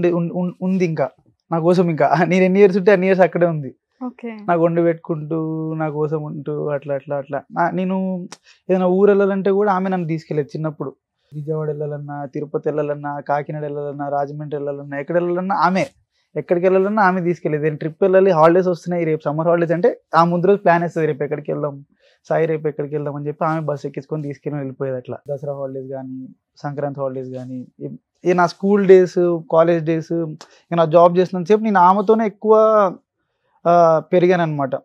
ఉంది ఇంకా నా కోసం. ఇంకా నేను ఎన్ని ఇయర్స్ ఉంటే అన్ని ఇయర్స్ అక్కడే ఉంది, నాకు వండి పెట్టుకుంటూ నా కోసం ఉంటూ అట్లా. నేను ఏదైనా ఊరు వెళ్ళాలంటే కూడా ఆమె నన్ను తీసుకెళ్ళేది చిన్నప్పుడు. విజయవాడ వెళ్ళాలన్నా, తిరుపతి వెళ్ళాలన్నా, కాకినాడ వెళ్ళాలన్నా, రాజమండ్రి వెళ్ళాలన్నా, ఎక్కడ వెళ్ళాలన్నా ఆమె, ఎక్కడికి వెళ్ళాలన్నా ఆమె తీసుకెళ్ళేది. నేను ట్రిప్ వెళ్ళాలి, హాలిడేస్ వస్తున్నాయి, రేపు సమ్మర్ హాలిడేస్ అంటే ఆ ముందు రోజు ప్లాన్ వేస్తుంది, రేపు ఎక్కడికి వెళ్దాం సాయి, రేపు ఎక్కడికి వెళ్దాం అని చెప్పి ఆమె బస్సు ఎక్కించుకొని తీసుకెళ్ళి వెళ్ళిపోయేది. అట్లా దసరా హాలిడేస్ కానీ, సంక్రాంతి హాలిడేస్ కానీ, నా స్కూల్ డేస్, కాలేజ్ డేస్, ఇంకా నా జాబ్ చేసినంతసేపు నేను ఆమెతోనే ఎక్కువ పెరిగాను అనమాట.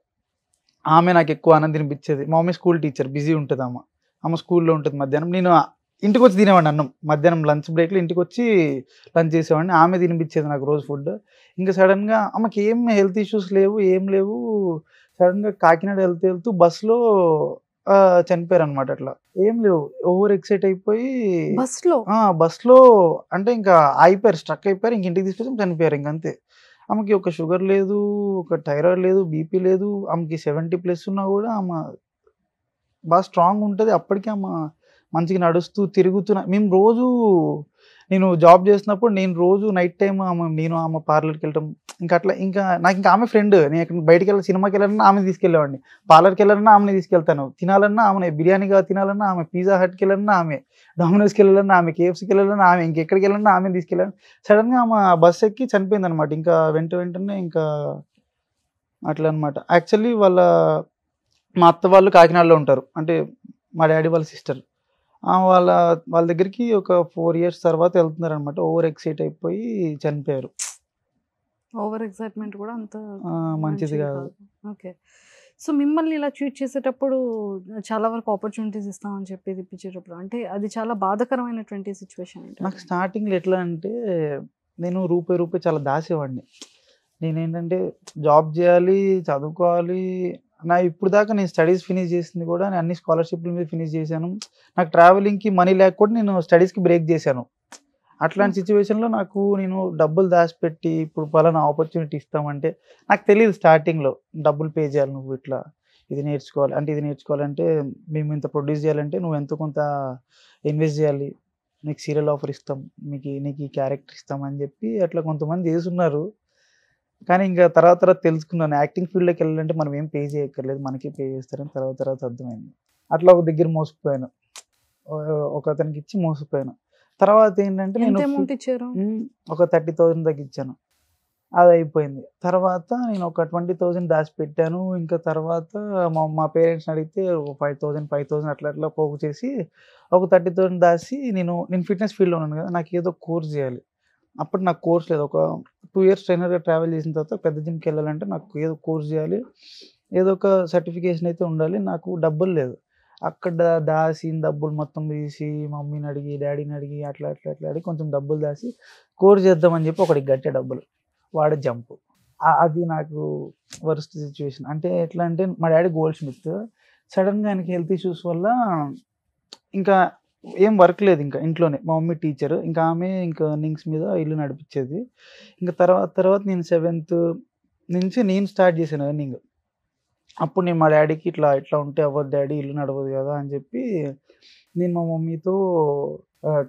ఆమె నాకు ఎక్కువ ఆనందం అనిపించేది. మా మమ్మీ స్కూల్ టీచర్, బిజీ ఉంటుంది ఆమె స్కూల్లో ఉంటుంది. మధ్యాహ్నం నేను ఇంటికి వచ్చి తినేవాడిని అన్నం, మధ్యాహ్నం లంచ్ బ్రేక్లో ఇంటికి వచ్చి లంచ్ చేసేవాడిని. ఆమె తినిపించేది నాకు రోజు ఫుడ్. ఇంకా సడన్గా ఆమెకి ఏం హెల్త్ ఇష్యూస్ లేవు, ఏం లేవు. సడన్గా కాకినాడ వెళ్తూ బస్సులో చనిపోయారు అనమాట. అట్లా ఏం లేవు, ఓవర్ ఎక్సైట్ అయిపోయి బస్లో అంటే ఇంకా అయిపోయారు, స్ట్రక్ అయిపోయారు. ఇంక ఇంటికి తీసుకొచ్చి చనిపోయారు. ఇంకంతే. ఆమెకి ఒక షుగర్ లేదు, ఒక థైరాయిడ్ లేదు, బీపీ లేదు. ఆమెకి 70+ ఉన్నా కూడా ఆమె బాగా స్ట్రాంగ్ ఉంటుంది. అప్పటికి ఆమె మంచిగా నడుస్తూ తిరుగుతూ మేము రోజు, నేను జాబ్ చేసినప్పుడు నేను రోజు నైట్ టైం నేను ఆమె పార్లర్కి వెళ్ళటం, ఇంకా అట్లా ఇంకా నాకు ఇంకా ఆమె ఫ్రెండ్. నేను ఎక్కడ బయటకి వెళ్ళి సినిమాకి వెళ్ళాలన్నా ఆమె తీసుకెళ్ళేవాడిని, పార్లర్కి వెళ్ళాలన్నా ఆమెను తీసుకెళ్తాను, తినాలన్నా ఆమె, బిర్యానీగా తినాలన్నా ఆమె, పిజ్జా హట్కి వెళ్ళాలన్నా ఆమె, డామినోస్కి వెళ్ళాలన్నా ఆమె, కేఎఫ్సీకి వెళ్ళాలన్నా ఆమె, ఇంకెక్కడికి వెళ్ళాలన్నా ఆమె తీసుకెళ్ళాను. సడన్గా ఆమె బస్ ఎక్కి చనిపోయింది అనమాట. ఇంకా వెంటనే ఇంకా అట్లా అనమాట. యాక్చువల్లీ మా అత్త వాళ్ళు కాకినాడలో ఉంటారు, అంటే మా డాడీ వాళ్ళ సిస్టర్. వాళ్ళ దగ్గరికి ఒక 4 years తర్వాత వెళ్తున్నారు అనమాట. ఓవర్ ఎక్సైట్ అయిపోయి చనిపోయారు. ఓవర్ ఎక్సైట్మెంట్ కూడా అంత మంచిది కాదు. ఓకే. సో మిమ్మల్ని ఇలా ట్రీట్ చేసేటప్పుడు చాలా వరకు ఆపర్చునిటీస్ ఇస్తామని చెప్పి ఇప్పించేటప్పుడు అంటే అది చాలా బాధాకరమైనటువంటి సిచ్యువేషన్. నాకు స్టార్టింగ్లో ఎట్లా అంటే నేను రూపాయి చాలా దాసేవాడిని. నేనేంటంటే జాబ్ చేయాలి, చదువుకోవాలి. ఇప్పుడు దాకా నేను స్టడీస్ ఫినిష్ చేసింది కూడా నేను అన్ని స్కాలర్షిప్ల మీద ఫినిష్ చేశాను. నాకు ట్రావెలింగ్కి మనీ లేక కూడా నేను స్టడీస్కి బ్రేక్ చేశాను. అట్లాంటి సిచ్యువేషన్లో నేను డబ్బులు దాచిపెట్టి ఇప్పుడు పలానా ఆపర్చునిటీ ఇస్తామంటే నాకు తెలియదు స్టార్టింగ్లో. డబ్బులు పే చేయాలి, నువ్వు ఇట్లా ఇది నేర్చుకోవాలి అంటే, ఇది నేర్చుకోవాలంటే మేము ఇంత ప్రొడ్యూస్ చేయాలంటే నువ్వు ఎంతో కొంత ఇన్వెస్ట్ చేయాలి, నీకు సీరియల్ ఆఫర్ ఇస్తాం, నీకు ఈ క్యారెక్టర్ ఇస్తాం అని చెప్పి అట్లా కొంతమంది చేస్తున్నారు. కానీ ఇంకా తర్వాత తెలుసుకున్నాను, యాక్టింగ్ ఫీల్డ్లోకి వెళ్ళాలంటే మనం ఏం పే చేయక్కర్లేదు, మనకి పే చేస్తారని తర్వాత అర్థమైంది. అట్లా ఒక దగ్గర మోసపోయాను, ఒక అతనికి ఇచ్చి మోసపోయాను. తర్వాత ఏంటంటే నేను ఒక 30,000 తగ్గించాను, అది అయిపోయింది. తర్వాత నేను ఒక 20,000 దాచిపెట్టాను. ఇంకా తర్వాత మా పేరెంట్స్ని అడిగితే 5,000 అట్లా పోగు చేసి ఒక 30,000 దాచి నేను ఫిట్నెస్ ఫీల్డ్లో ఉన్నాను కదా, నాకు ఏదో కోర్స్ చేయాలి. అప్పుడు నాకు కోర్స్ లేదు. ఒక 2 years ట్రైనర్గా ట్రావెల్ చేసిన తర్వాత పెద్ద జిమ్కి వెళ్ళాలంటే నాకు ఏదో కోర్స్ చేయాలి, ఏదో ఒక సర్టిఫికేషన్ అయితే ఉండాలి. నాకు డబ్బులు లేదు. అక్కడ దాసిన డబ్బులు మొత్తం తీసి మమ్మీని అడిగి, డాడీని అడిగి అట్లా అడిగి కొంచెం డబ్బులు దాచి కోర్స్ చేద్దామని చెప్పి ఒకటికి గట్టే డబ్బులు వాడే జంపు. అది నాకు వర్స్ట్ సిచ్యువేషన్. అంటే ఎట్లా అంటే మా డాడీ గోల్డ్ స్మిత్, సడన్గా ఆయనకి హెల్త్ ఇష్యూస్ వల్ల ఇంకా ఏం వర్క్ లేదు ఇంకా ఇంట్లోనే. మా మమ్మీ టీచర్, ఇంకా ఆమె ఇంకా ఎర్నింగ్స్ మీద ఇల్లు నడిపించేది. ఇంకా తర్వాత నేను 7th నుంచి నేను స్టార్ట్ చేశాను ఎర్నింగ్. అప్పుడు నేను మా డాడీకి ఇట్లా ఉంటే అవ్వదు డాడీ, ఇల్లు నడవదు కదా అని చెప్పి నేను మా మమ్మీతో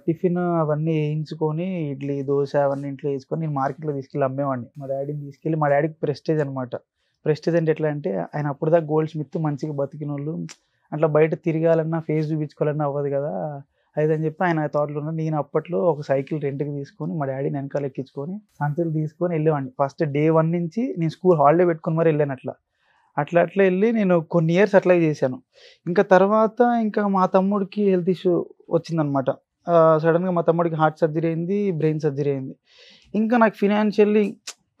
టిఫిన్ అవన్నీ వేయించుకొని, ఇడ్లీ దోశ అవన్నీ ఇంట్లో వేసుకొని నేను మార్కెట్లో తీసుకెళ్ళి అమ్మేవాడిని. మా డాడీని తీసుకెళ్ళి, మా డాడీకి ప్రెస్టేజ్ అనమాట. ప్రెస్టేజ్ అంటే ఎట్లా అంటే ఆయన అప్పుడు దాకా గోల్డ్ స్మిత్, మంచిగా బతికిన వాళ్ళు, అట్లా బయట తిరగాలన్నా ఫేస్ చూపించుకోవాలన్నా అవ్వదు కదా అని చెప్పి ఆయన థాట్లో ఉన్న. నేను అప్పట్లో ఒక సైకిల్ రెంట్కి తీసుకొని మా డాడీని వెనకాల ఎక్కించుకొని సంతలు తీసుకొని వెళ్ళేవాడిని. ఫస్ట్ day 1 నుంచి నేను స్కూల్ హాలిడే పెట్టుకొని మరి వెళ్ళాను. అట్లా వెళ్ళి నేను కొన్ని ఇయర్స్ అట్లా చేశాను. ఇంకా తర్వాత ఇంకా మా తమ్ముడికి హెల్త్ ఇష్యూ వచ్చిందనమాట. సడన్గా మా తమ్ముడికి హార్ట్ సర్జరీ అయింది, బ్రెయిన్ సర్జరీ అయింది. ఇంకా నాకు ఫినాన్షియల్లీ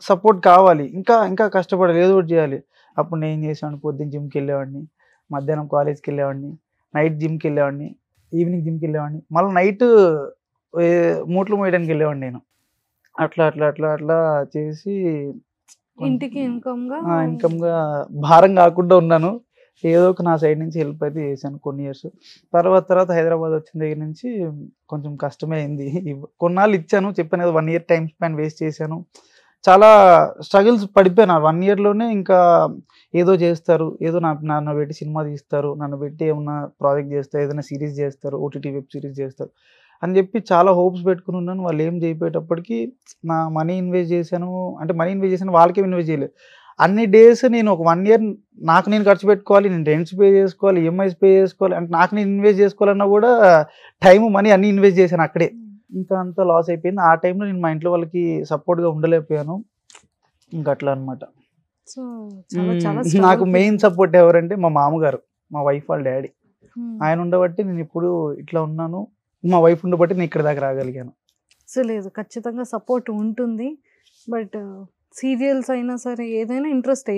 సపోర్ట్ కావాలి, ఇంకా కష్టపడాలి, ఏదో ఒకటి చేయాలి. అప్పుడు నేను ఏం చేసేవాడిని, పొద్దున్న జిమ్కి వెళ్ళేవాడిని, మధ్యాహ్నం కాలేజ్కి వెళ్ళేవాడిని, నైట్ జిమ్కి వెళ్ళేవాడిని, ఈవినింగ్ జిమ్కి వెళ్ళేవాడిని, మళ్ళీ నైట్ మూట్లు మోయడానికి వెళ్ళేవాడిని నేను. అట్లా చేసి ఇంటికి ఇన్కమ్గా భారం కాకుండా ఉన్నాను. ఏదో ఒక నా సైడ్ నుంచి హెల్ప్ అయితే చేశాను కొన్ని ఇయర్స్. తర్వాత హైదరాబాద్ వచ్చిన దగ్గర నుంచి కొంచెం కష్టమే అయింది. కొన్నాళ్ళు ఇచ్చాను, చెప్పాను కదా 1 year టైం స్పాన్ వేస్ట్ చేశాను. చాలా స్ట్రగుల్స్ పడిపోయాను. 1 yearలోనే ఇంకా ఏదో చేస్తారు, ఏదో నన్ను పెట్టి సినిమా తీస్తారు, నన్ను పెట్టి ఏమన్నా ప్రాజెక్ట్ చేస్తారు, ఏదైనా సిరీస్ చేస్తారు, ఓటీటీ వెబ్ సిరీస్ చేస్తారు అని చెప్పి చాలా హోప్స్ పెట్టుకుని ఉన్నాను. వాళ్ళు ఏం చేయపోయేటప్పటికి నా మనీ ఇన్వెస్ట్ చేశాను. అంటే మనీ ఇన్వెస్ట్ చేశాను, వాళ్ళకేం ఇన్వెస్ట్ చేయలేదు. అన్ని డేస్ నేను ఒక 1 year నాకు నేను ఖర్చు పెట్టుకోవాలి, నేను రెంట్స్ పే చేసుకోవాలి, ఈఎంఐస్ పే చేసుకోవాలి, అంటే నాకు నేను ఇన్వెస్ట్ చేసుకోవాలన్నా కూడా టైం, మనీ అన్నీ ఇన్వెస్ట్ చేశాను అక్కడే. ఇంకా అంతా లాస్ అయిపోయింది. ఆ టైంలో నేను మా ఇంట్లో వాళ్ళకి సపోర్ట్గా ఉండలేకపోయాను. ఇంకా అట్లా అనమాట. నాకు మెయిన్ సపోర్ట్ ఎవరంటే మా మామగారు, మా వైఫ్ వాళ్ళ డాడీ. ఆయన ఉండబట్టి నేను ఇప్పుడు ఇట్లా ఉన్నాను, మా వైఫ్ ఉండబట్టి నేను ఇక్కడ దాకా రాగలిగాను. సో లేదు, ఖచ్చితంగా సపోర్ట్ ఉంటుంది. బట్ సీరియల్స్ అయినా సరే ఏదైనా ఇంట్రెస్ట్,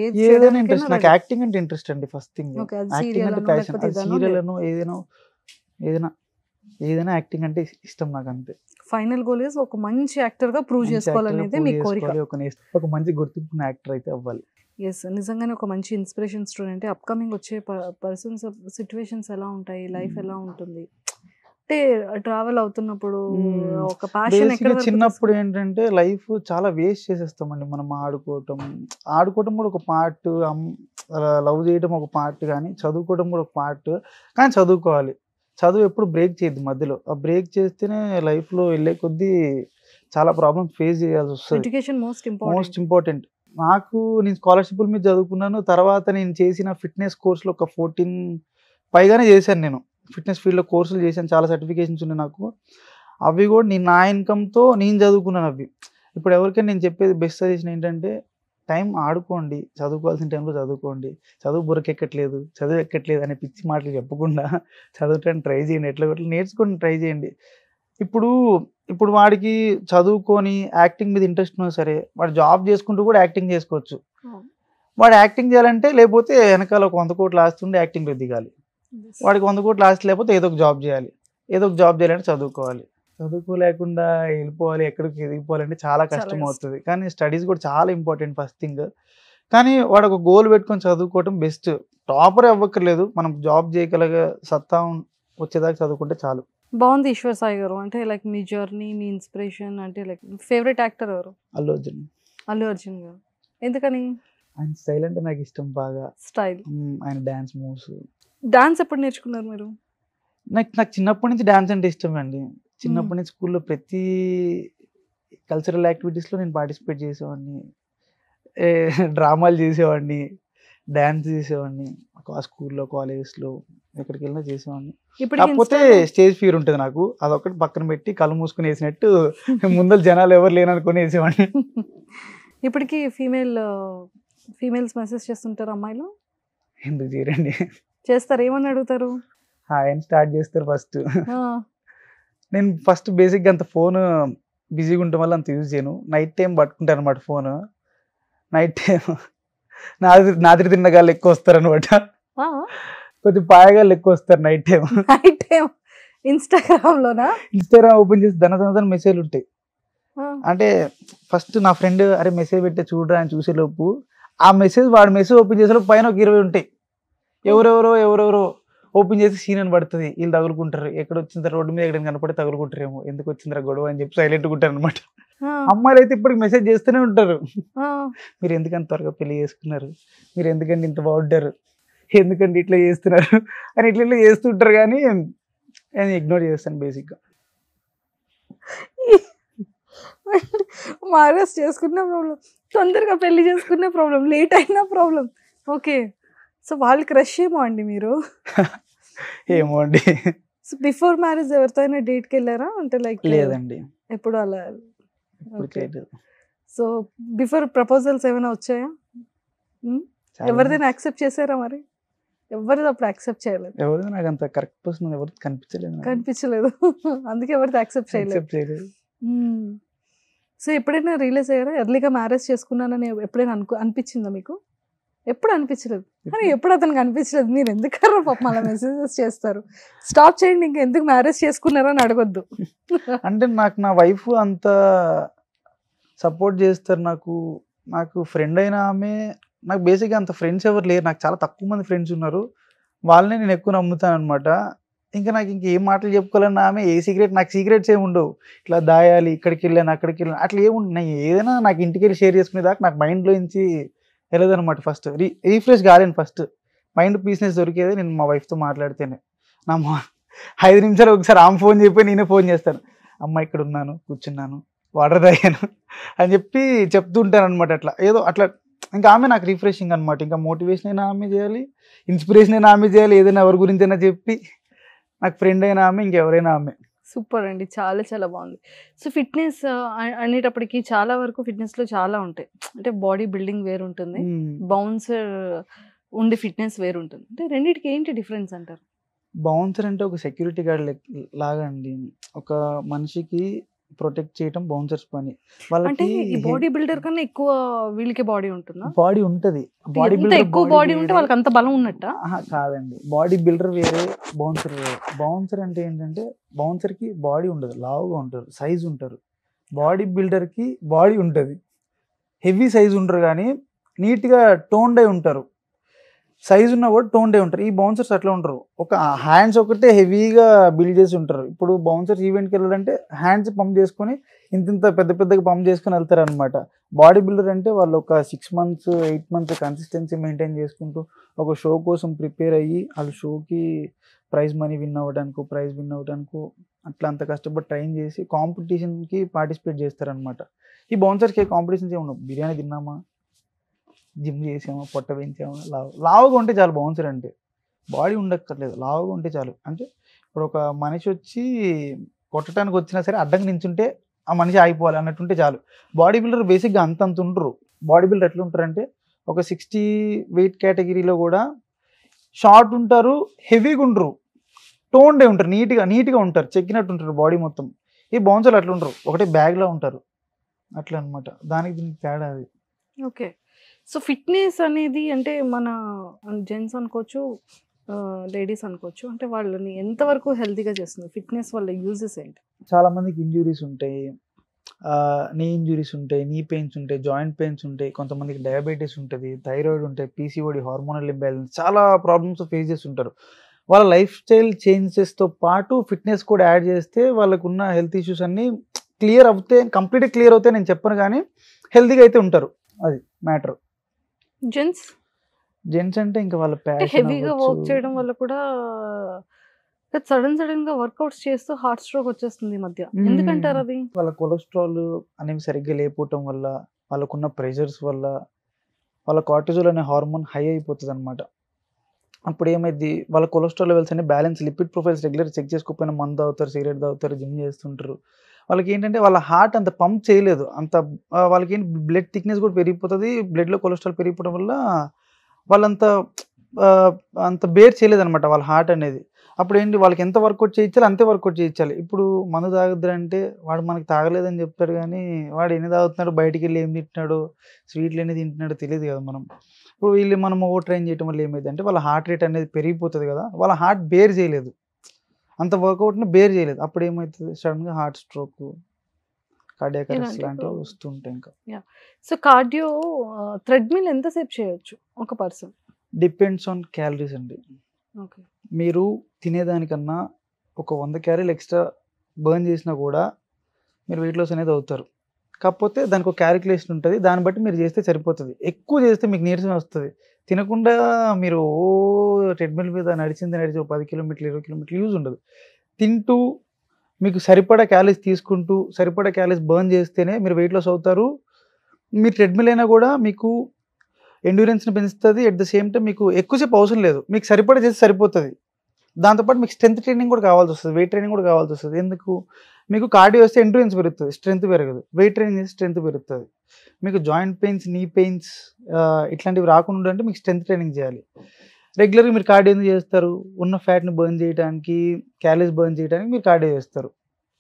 నాకు యాక్టింగ్ అంటే ఇంట్రెస్ట్ అండి. ఫస్ట్ థింగ్ యాక్టింగ్ అంటే ప్యాషన్. సీరియల్ అను ఏదైనా యాక్టింగ్ అంటే ఇష్టం నాకు, అంతే. ఫైనల్ గోల్ ఇస్ ఒక మంచి యాక్టర్ గా ప్రూవ్ చేసుకోవాలనేది మీ కోరిక. ఒక మంచి గుర్తింపున్న యాక్టర్ అయితే అవ్వాలి. ఎస్, నిజంగానే ఒక మంచి ఇన్స్పిరేషన్ స్టూడెంట్. అప్కమింగ్ వచ్చే పర్సన్స్ సిచ్యువేషన్స్ ఎలా ఉంటాయి, లైఫ్ ఎలా ఉంటుంది అంటే ట్రావెల్ అవుతున్నప్పుడు ఒక ప్యాషన్ బేసిక్గా చిన్నప్పుడు ఏంటంటే లైఫ్ చాలా వేస్ట్ చేసేస్తామండి మనం. ఆడుకోవటం కూడా ఒక పార్ట్, లవ్ చేయడం ఒక పార్ట్, కానీ చదువుకోవడం కూడా ఒక పార్ట్. కానీ చదువుకోవాలి, చదువు ఎప్పుడు బ్రేక్ చేయద్దు మధ్యలో. ఆ బ్రేక్ చేస్తేనే లైఫ్లో వెళ్ళే కొద్దీ చాలా ప్రాబ్లమ్స్ ఫేస్ చేయాల్సి వస్తుంది. Education most important. నేను స్కాలర్షిప్ల మీద చదువుకున్నాను. తర్వాత నేను చేసిన ఫిట్నెస్ కోర్సులో ఒక 14 పైగానే చేశాను. నేను ఫిట్నెస్ ఫీల్డ్లో కోర్సులు చేశాను, చాలా సర్టిఫికేషన్స్ ఉన్నాయి నాకు. అవి కూడా నా ఇన్కమ్తో నేను చదువుకున్నాను అవి. ఇప్పుడు ఎవరికైనా నేను చెప్పేది బెస్ట్ సజెషన్ ఏంటంటే, టైం ఆడుకోండి, చదువుకోవాల్సిన టైంలో చదువుకోండి. చదువు బుర్రకెక్కట్లేదు, చదువు ఎక్కట్లేదు అనే పిచ్చి మాటలు చెప్పకుండా చదవటానికి ట్రై చేయండి. ఎట్లా నేర్చుకొని ట్రై చేయండి. ఇప్పుడు వాడికి చదువుకొని యాక్టింగ్ మీద ఇంట్రెస్ట్ ఉన్నా సరే, వాడు జాబ్ చేసుకుంటూ కూడా యాక్టింగ్ చేసుకోవచ్చు. వాడు యాక్టింగ్ చేయాలంటే, లేకపోతే వెనకాల ఒక 100 కోట్లు ఆస్తుండే యాక్టింగ్లో దిగాలి. వాడికి 100 కోట్లు ఆస్తి లేకపోతే ఏదో ఒక జాబ్ చేయాలి. ఏదో ఒక జాబ్ చేయాలంటే చదువుకోవాలి. చదువుకోలేకుండా వెళ్ళిపోవాలి, ఎక్కడికి ఎదిగిపోవాలంటే చాలా కష్టం అవుతుంది. కానీ స్టడీస్ కూడా చాలా ఇంపార్టెంట్ ఫస్ట్ థింగ్. కానీ వాడు ఒక గోల్ పెట్టుకొని చదువుకోవటం బెస్ట్. టాపర్ అవ్వక్కర్లేదు, మనం జాబ్ చేయగలిగే సత్తా వచ్చేదాకా చదువుకుంటే చాలు. బాగుంది ఈశ్వర్ సాయి గారు. అంటే లైక్ మీ జర్నీ, మీ ఇన్స్పిరేషన్, అంటే లైక్ ఫేవరెట్ యాక్టర్ ఎవరు? అల్లు అర్జున్. అల్లు అర్జున్ గారు. ఎందుకని? ఆయన స్టైల్ అంటే నాకు ఇష్టం బాగా. స్టైల్, ఆయన డాన్స్ మూవ్స్. డాన్స్ ఎప్పుడు నేర్చుకున్నారు మీరు? నాకు చిన్నప్పటి నుంచి డాన్స్ అంటే ఇష్టం అండి. చిన్నప్పటి నుంచి స్కూల్లో ప్రతి కల్చరల్ యాక్టివిటీస్లో నేను పార్టిసిపేట్ చేసేవాడిని. డ్రామాలు చేసేవాడిని, డ్యాన్స్ చేసేవాడిని. స్కూల్లో, కాలేజెస్లో, ఎక్కడికి వెళ్ళినా చేసేవాడిని. కాకపోతే స్టేజ్ ఫియర్ ఉంటుంది నాకు. అదొకటి పక్కన పెట్టి కళ్ళు మూసుకుని వేసినట్టు ముందర జనాలు ఎవరు లేననుకుని వేసేవాడిని. ఇప్పటికి ఫీమేల్స్ మెసేజ్ చేస్తుంటారు అమ్మాయిలు? ఎందుకు చేయరండి, చేస్తారు. ఏమని అడుగుతారు? హాయ్ అని స్టార్ట్ చేస్తారు ఫస్ట్. నేను ఫస్ట్ బేసిక్గా అంత ఫోన్ బిజీగా ఉండటం వల్ల అంత యూజ్ చేయను. నైట్ టైం పట్టుకుంటాను అనమాట ఫోన్. నైట్ టైం నాదిరి తిన్నగాళ్ళు ఎక్కువ వస్తారు అనమాట. కొద్దిగా పాయగాళ్ళు ఎక్కువ వస్తారు నైట్ టైం. ఇన్స్టాగ్రామ్ ఓపెన్ చేసి ధన మెసేజ్లు ఉంటాయి. అంటే ఫస్ట్ నా ఫ్రెండ్ అరే మెసేజ్ పెట్టే చూడరా అని చూసేలోపు ఆ మెసేజ్ వాడు మెసేజ్ ఓపెన్ చేసేలోపు పైన ఒక 20 ఉంటాయి. ఎవరెవరో ఓపెన్ చేసి సీన్ అని పడుతుంది. వీళ్ళు తగులుకుంటారు, ఎక్కడ వచ్చింది రోడ్డు మీద ఎక్కడ కనపడి తగులుకుంటారేమో, ఎందుకు వచ్చిందిరా గొడవ అని చెప్పి సైలెంట్గా ఉంటారు అనమాట. అమ్మాయిలు అయితే ఇప్పటికి మెసేజ్ చేస్తూనే ఉంటారు. మీరు ఎందుకంత త్వరగా పెళ్లి చేసుకున్నారు, మీరు ఎందుకంటే ఇంత బాగుంటారు, ఎందుకంటే ఇట్లా చేస్తున్నారు అని ఇట్లా చేస్తుంటారు. కానీ నేను ఇగ్నోర్ చేస్తాను బేసిక్గా. మ్యారేజ్ చేసుకున్న ప్రాబ్లం, తొందరగా పెళ్లి చేసుకునే ప్రాబ్లం, లేట్ అయినా ప్రాబ్లం. ఓకే, సో వాళ్ళు క్రష్ ఏమో అండి మీరు? ఏమో అండి. సో బిఫోర్ మ్యారేజ్ ఎవరితో అయినా డేట్కి వెళ్ళారా? అంటే లైక్ లేదండి, ఎప్పుడు అలా. సో బిఫోర్ ప్రపోజల్స్ ఏమైనా వచ్చాయా? ఎవరిదైనా యాక్సెప్ట్ చేశారా? మరి ఎవరిది అప్పుడు యాక్సెప్ట్ చేయలేదు? ఎవరిది నాకు అంత కరెక్ట్ పర్సన్ ఎవరిది కనిపించలేదు. అందుకే ఎవరిది యాక్సెప్ట్ చేయలేదు. సో ఎప్పుడైనా రియలైజ్ అయ్యారా ఎర్లీగా మ్యారేజ్ చేసుకున్నానని? ఎప్పుడైనా అనిపించిందా మీకు? ఎప్పుడు అనిపించలేదు. కానీ ఎప్పుడు అతనికి అనిపించలేదు. మీరు ఎందుకన్నా పాపం అలా మెసేజెస్ చేస్తారు? స్టాప్ చేయండి, ఇంకా ఎందుకు మ్యారేజ్ చేసుకున్నారని అడగొద్దు. అంటే నా వైఫ్ అంత సపోర్ట్ చేస్తారు. నాకు ఫ్రెండ్ అయిన ఆమె, నాకు బేసిక్గా అంత ఫ్రెండ్స్ ఎవరు లేరు. నాకు చాలా తక్కువ మంది ఫ్రెండ్స్ ఉన్నారు, వాళ్ళని నేను ఎక్కువ నమ్ముతాను అనమాట. ఇంకా నాకు ఇంకేం మాటలు చెప్పుకోవాలన్నా ఆమె నాకు సీక్రెట్స్ ఏమి ఉండవు. ఇట్లా దాయాలి, ఇక్కడికి వెళ్ళాను అక్కడికి వెళ్ళాను అట్లా ఏముండవు. ఏదైనా నాకు ఇంటికి వెళ్ళి షేర్ చేసుకునేదాకా నాకు మైండ్లో నుంచి వెళ్ళదనమాట. ఫస్ట్ రీఫ్రెష్ కాలేను. ఫస్ట్ మైండ్ పీస్నెస్ దొరికేది నేను మా వైఫ్తో మాట్లాడితేనే. 5 నిమిషాలు ఒకసారి ఆమె ఫోన్ చెప్పి నేనే ఫోన్ చేస్తాను, అమ్మ ఇక్కడ ఉన్నాను, కూర్చున్నాను, వాటర్ తాగాను అని చెప్పి చెప్తుంటాను అనమాట. అట్లా ఇంకా ఆమె నాకు రిఫ్రెషింగ్ అనమాట. ఇంకా మోటివేషన్ అయినా ఆమె చేయాలి, ఇన్స్పిరేషన్ అయినా ఆమె చేయాలి, ఏదైనా ఎవరి గురించి అయినా చెప్పి నాకు ఫ్రెండ్ అయినా ఆమె, ఇంకెవరైనా ఆమె. సూపర్ అండి, చాలా చాలా బాగుంది. సో ఫిట్నెస్ అనేటప్పటికి చాలా వరకు ఫిట్నెస్లో చాలా ఉంటాయి. అంటే బాడీ బిల్డింగ్ వేరు ఉంటుంది, బౌన్సర్ ఉండే ఫిట్నెస్ వేరు ఉంటుంది. అంటే రెండింటికి ఏంటి డిఫరెన్స్ అంటారు? బౌన్సర్ అంటే ఒక సెక్యూరిటీ గార్డ్ లాగా అండి. ఒక మనిషికి ప్రొటెక్ట్ చేయటం బౌన్సర్స్ పని. అంటే ఈ బాడీ బిల్డర్ కన్నా ఎక్కువ వీళ్ళకి బాడీ ఉంటుందా? బాడీ ఉంటుంది. బాడీ బిల్డర్ ఎక్కువ బాడీ ఉంటే వాళ్ళకి అంత బలం ఉన్నట్ట? కాదండి, బాడీ బిల్డర్ వేరే, బౌన్సర్ వేరే. బౌన్సర్ అంటే ఏంటంటే బౌన్సర్కి బాడీ ఉండదు, లావుగా ఉంటారు, సైజ్ ఉంటారు. బాడీ బిల్డర్కి బాడీ ఉంటుంది, హెవీ సైజ్ ఉంటారు. కానీ నీట్గా టోన్డ్ అయి ఉంటారు, సైజ్ ఉన్నా కూడా టోన్డ్ అయి ఉంటారు. ఈ బౌన్సర్స్ అట్లా ఉంటారు, ఒక హ్యాండ్స్ ఒకటే హెవీగా బిల్డ్ చేసి ఉంటారు. ఇప్పుడు బౌన్సర్స్ ఈవెంట్కి వెళ్ళాలంటే హ్యాండ్స్ పంప్ చేసుకొని ఇంత పెద్ద పెద్దగా పంప్ చేసుకొని వెళ్తారు అనమాట. బాడీ బిల్డర్ అంటే వాళ్ళు ఒక 6 months 8 months కన్సిస్టెన్సీ మెయింటైన్ చేసుకుంటూ ఒక షో కోసం ప్రిపేర్ అయ్యి వాళ్ళు షోకి ప్రైజ్ మనీ విన్ అవ్వడానికి అట్లా అంత కష్టపడి ట్రైన్ చేసి కాంపిటీషన్కి పార్టిసిపేట్ చేస్తారనమాట. ఈ బౌన్సర్స్కి కాంపిటీషన్స్ ఏమి ఉండవు. బిర్యానీ తిన్నామా, జిమ్ చేసామా, పొట్ట పెంచామా, లావుగా ఉంటే చాలు. బౌన్సర్ అంటే బాడీ ఉండక్కర్లేదు, లావుగా ఉంటే చాలు. అంటే ఇప్పుడు ఒక మనిషి వచ్చి కొట్టడానికి వచ్చినా సరే అడ్డంగా నించుంటే ఆ మనిషి ఆగిపోవాలి అన్నట్టుంటే చాలు. బాడీ బిల్డర్ బేసిక్గా అంతంత ఉండరు. బాడీ బిల్డర్ ఎట్లా ఉంటారంటే ఒక 60 weight కేటగిరీలో కూడా షార్ట్ ఉంటారు, హెవీగా ఉండరు, టోన్డే ఉంటారు, నీట్గా ఉంటారు, చెక్కినట్టు ఉంటారు బాడీ మొత్తం. ఈ బౌన్సర్లు అట్లా ఉంటారు, ఒకటే బ్యాగ్లా ఉంటారు, అట్లా అనమాట. దానికి దీనికి తేడా అది. ఓకే. సో ఫిట్నెస్ అనేది అంటే మన జెంట్స్ అనుకోవచ్చు, లేడీస్ అనుకోవచ్చు, అంటే వాళ్ళని ఎంతవరకు హెల్తీగా చేస్తుంది ఫిట్నెస్ వల్ల యూజెస్ ఏంటి? చాలా మందికి ఇంజురీస్ ఉంటాయి, నీ ఇంజురీస్ ఉంటాయి, నీ పెయిన్స్ ఉంటాయి, జాయింట్ పెయిన్స్ ఉంటాయి, కొంతమందికి డయాబెటీస్ ఉంటుంది, థైరాయిడ్ ఉంటాయి, పీసీఓడి, హార్మోనల్ ఇంబ్యాలెన్స్, చాలా ప్రాబ్లమ్స్ ఫేస్ చేస్తుంటారు. వాళ్ళ లైఫ్ స్టైల్ చేంజెస్తో పాటు ఫిట్నెస్ కూడా యాడ్ చేస్తే వాళ్ళకున్న హెల్త్ ఇష్యూస్ అన్నీ కంప్లీట్గా క్లియర్ అవుతాయి నేను చెప్పను, కానీ హెల్తీగా అయితే ఉంటారు. అది మ్యాటర్. జెంట్స్ అంటే ఇంకా వాళ్ళ హెవీగా వర్క్ చేయడం వల్ల కూడా సడన్ గా వర్కౌట్స్ చేస్తూ హార్ట్ స్ట్రోక్ వచ్చేస్తుంది ఈ మధ్య. ఎందుకంటారు అది? వాళ్ళ కొలెస్ట్రాల్ అనేవి సరిగ్గా లేకపోవటం వల్ల, వాళ్ళకున్న ప్రెషర్స్ వల్ల వాళ్ళ కార్టిజోల్ అనే హార్మోన్ హై అయిపోతుంది అనమాట. అప్పుడు ఏమైంది, వాళ్ళ కొలెస్ట్రాల్ లెవెల్స్ అనే balance, lipid profiles regular check చేసుకోకపోయినా మందు తాగుతారు, సిగరెట్ తాగుతారు, జిమ్ చేస్తుంటారు. వాళ్ళకి ఏంటంటే వాళ్ళ హార్ట్ అంత పంప్ చేయలేదు, వాళ్ళకి ఏంటి బ్లడ్ థిక్నెస్ కూడా పెరిగిపోతుంది, బ్లడ్లో కొలెస్ట్రాల్ పెరిగిపోవడం వల్ల వాళ్ళంత అంత బేర్ చేయలేదు అనమాట వాళ్ళ హార్ట్ అనేది. అప్పుడు ఏంటి, వాళ్ళకి ఎంత వర్కౌట్ చేయించాలి అంతే వర్కౌట్ చేయించాలి. ఇప్పుడు మందు తాగొద్దంటే వాడు మనకి తాగలేదని చెప్తాడు, కానీ వాడు ఎన్ని తాగుతున్నాడు, బయటికి వెళ్ళి ఏం తింటున్నాడు, స్వీట్లు ఎన్ని తింటున్నాడో తెలియదు కదా మనం. ఇప్పుడు వీళ్ళు మనం ఓవర్ ట్రైన్ చేయడం వల్ల ఏమైంది అంటే వాళ్ళ హార్ట్ రేట్ అనేది పెరిగిపోతుంది కదా, వాళ్ళ హార్ట్ బేర్ చేయలేదు, అంత వర్కౌట్ని బేర్ చేయలేదు. అప్పుడు ఏమవుతుంది, సడన్గా హార్ట్ స్ట్రోక్, కార్డియాక్ అరెస్ట్ లాంటివి వస్తుంటాయి. ఇంకా సో కార్డియో థ్రెడ్మిల్ ఎంతసేపు చేయొచ్చు ఒక పర్సన్? డిపెండ్స్ ఆన్ క్యాలరీస్ అండి. మీరు తినేదానికన్నా ఒక 100 calories ఎక్స్ట్రా బర్న్ చేసినా కూడా మీరు వెయిట్ లాస్ అనేది అవుతారు. కాకపోతే దానికి ఒక క్యాలిక్యులేషన్ ఉంటుంది, దాన్ని బట్టి మీరు చేస్తే సరిపోతుంది. ఎక్కువ చేస్తే మీకు నీరసం వస్తుంది. తినకుండా మీరు ట్రెడ్మిల్ మీద నడిచి ఒక 10 kilometers 20 kilometers యూజ్ ఉండదు. తింటూ మీకు సరిపడా క్యాలరీస్ తీసుకుంటూ సరిపడా క్యాలరీస్ బర్న్ చేస్తేనే మీరు వెయిట్ లాస్ అవుతారు. మీరు ట్రెడ్మిల్ అయినా కూడా మీకు ఎండ్యూరెన్స్ని పెంచుతుంది, ఎట్ ద సేమ్ టైం మీకు ఎక్కువసేపు అవసరం లేదు, మీకు సరిపడా చేస్తే సరిపోతుంది. దాంతోపాటు మీకు స్ట్రెంత్ ట్రైనింగ్ కూడా కావాల్సి వస్తుంది, వెయిట్ ట్రైనింగ్ కూడా కావాల్సి వస్తుంది. ఎందుకు, మీకు కార్డియో వస్తే ఎండ్యూరెన్స్ పెరుగుతుంది, స్ట్రెంత్ పెరగదు. వెయిట్ ట్రైనింగ్ చేస్తే స్ట్రెంత్ పెరుగుతుంది. మీకు జాయింట్ పెయిన్స్, నీ పెయిన్స్ ఇట్లాంటివి రాకుండా అంటే మీకు స్ట్రెంత్ ట్రైనింగ్ చేయాలి. రెగ్యులర్గా మీరు కార్డియో ఎందుకు చేస్తారు, ఉన్న ఫ్యాట్ని బర్న్ చేయడానికి, క్యాలరీస్ బర్న్ చేయడానికి మీరు కార్డియో చేస్తారు.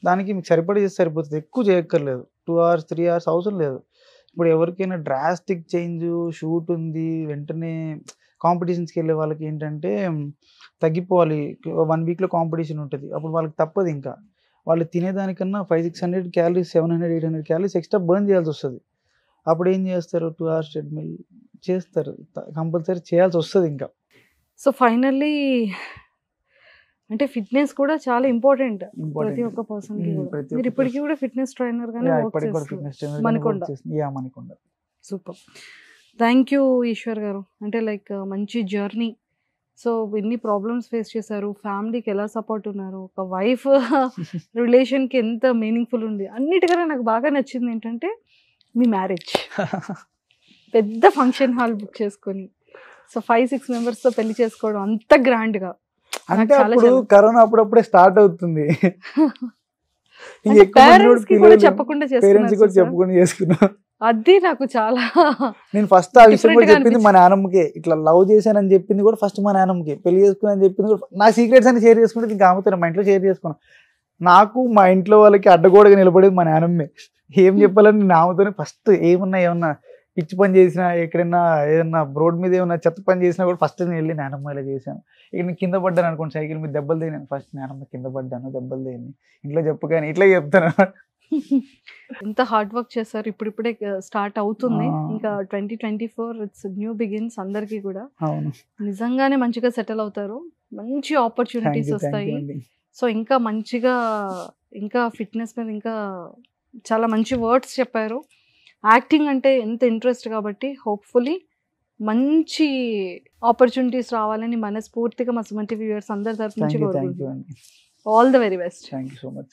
దానికి మీకు సరిపడా చేస్తే సరిపోతుంది, ఎక్కువ చేయక్కర్లేదు. 2 hours 3 hours అవసరం లేదు. ఇప్పుడు ఎవరికైనా డ్రాస్టిక్ చేంజ్, షూట్ ఉంది, వెంటనే కాంపిటీషన్స్కి వెళ్ళే వాళ్ళకి ఏంటంటే తగ్గిపోవాలి, 1 weekలో కాంపిటీషన్ ఉంటుంది, అప్పుడు వాళ్ళకి తప్పదు. ఇంకా వాళ్ళు తినేదానికన్నా 500-600 calories 700-800 calories ఎక్స్ట్రా బర్న్ చేయాల్సి వస్తుంది. అప్పుడు ఏం చేస్తారు, 2 hours ట్రెడ్మిల్ చేస్తారు, కంపల్సరీ చేయాల్సి వస్తుంది. ఇంకా సో ఫైనల్లీ అంటే ఫిట్నెస్ కూడా చాలా ఇంపార్టెంట్ ప్రతి ఒక్క పర్సన్ కి కూడా. మీరు ఇప్పటికీ కూడా ఫిట్నెస్ ట్రైనర్ గానే వర్క్ చేస్తున్నారు Manikonda. Super. Thank you Eshwar garu. అంటే లైక్ మంచి జర్నీ. సో ఎన్ని ప్రాబ్లమ్స్ ఫేస్ చేశారు, ఫ్యామిలీకి ఎలా సపోర్ట్ ఉన్నారు, ఒక వైఫ్ రిలేషన్కి ఎంత మీనింగ్ఫుల్ ఉంది. అన్నిటికన్నా నాకు బాగా నచ్చింది ఏంటంటే మీ మ్యారేజ్. పెద్ద ఫంక్షన్ హాల్ బుక్ చేసుకొని సో 5-6 members తో పెళ్లి చేసుకోవడం అంత గ్రాండ్గా. అంటే అప్పుడు కరోనా అప్పుడప్పుడే స్టార్ట్ అవుతుంది, చెప్పకుండా చేసుకున్నా. అది నాకు చాలా, నేను ఫస్ట్ ఆ విషయం కూడా చెప్పింది మా నాన్నమ్మకి, ఇట్లా లవ్ చేశానని చెప్పింది కూడా ఫస్ట్ మా నాన్నమ్మకి, పెళ్లి చేసుకుని చెప్పింది కూడా. నా సీక్రెట్స్ అని షేర్ చేసుకుంటే ఇంకా ఆమెతో మా ఇంట్లో షేర్ చేసుకున్నాను. నాకు మా ఇంట్లో వాళ్ళకి అడ్డగోడగా నిలబడేది మా నాన్నమ్మే. ఏం చెప్పాలని నేను ఆమెతోనే ఫస్ట్ ఏమన్నా పిచ్చి పని చేసినా, ఎక్కడైనా ఏదన్నా రోడ్ మీద ఏమన్నా చెత్త పని చేసినా కూడా ఫస్ట్ నేను వెళ్ళి నానమ్మ ఇలా చేశాను. ఇక నేను కింద పడ్డాను అనుకోండి, సైకిల్ మీద దెబ్బలు తేను, ఫస్ట్ నానమ్మ కింద పడ్డాను, దెబ్బలు తేని, ఇంట్లో చెప్పు కానీ ఇట్లా చెప్తాను. ఎంత హార్డ్ వర్క్ చేశారు, ఇప్పుడిప్పుడే స్టార్ట్ అవుతుంది. ఆ. ఇంకా 2024 ఇట్స్ న్యూ బిగిన్స్ అందరికీ కూడా. అవును. నిజంగానే మంచిగా సెటిల్ అవుతారు, మంచి థ్యాంక్ ఆపర్చునిటీస్ యూ, థ్యాంక్ వస్తాయి. యూ అండి. సో ఇంకా మంచిగా, ఇంకా ఫిట్నెస్ మీద ఇంకా చాలా మంచి వర్డ్స్ చెప్పారు. యాక్టింగ్ అంటే ఎంత ఇంట్రెస్ట్ కాబట్టి హోప్ఫుల్లీ మంచి ఆపర్చునిటీస్ రావాలని మనస్ఫూర్తిగా మా సుమన్ టీవీ వ్యూవర్స్ అందరి తరఫు నుంచి థ్యాంక్ యూ కోరుకుంటున్నాను. అండి. All the very best. Thank you so much.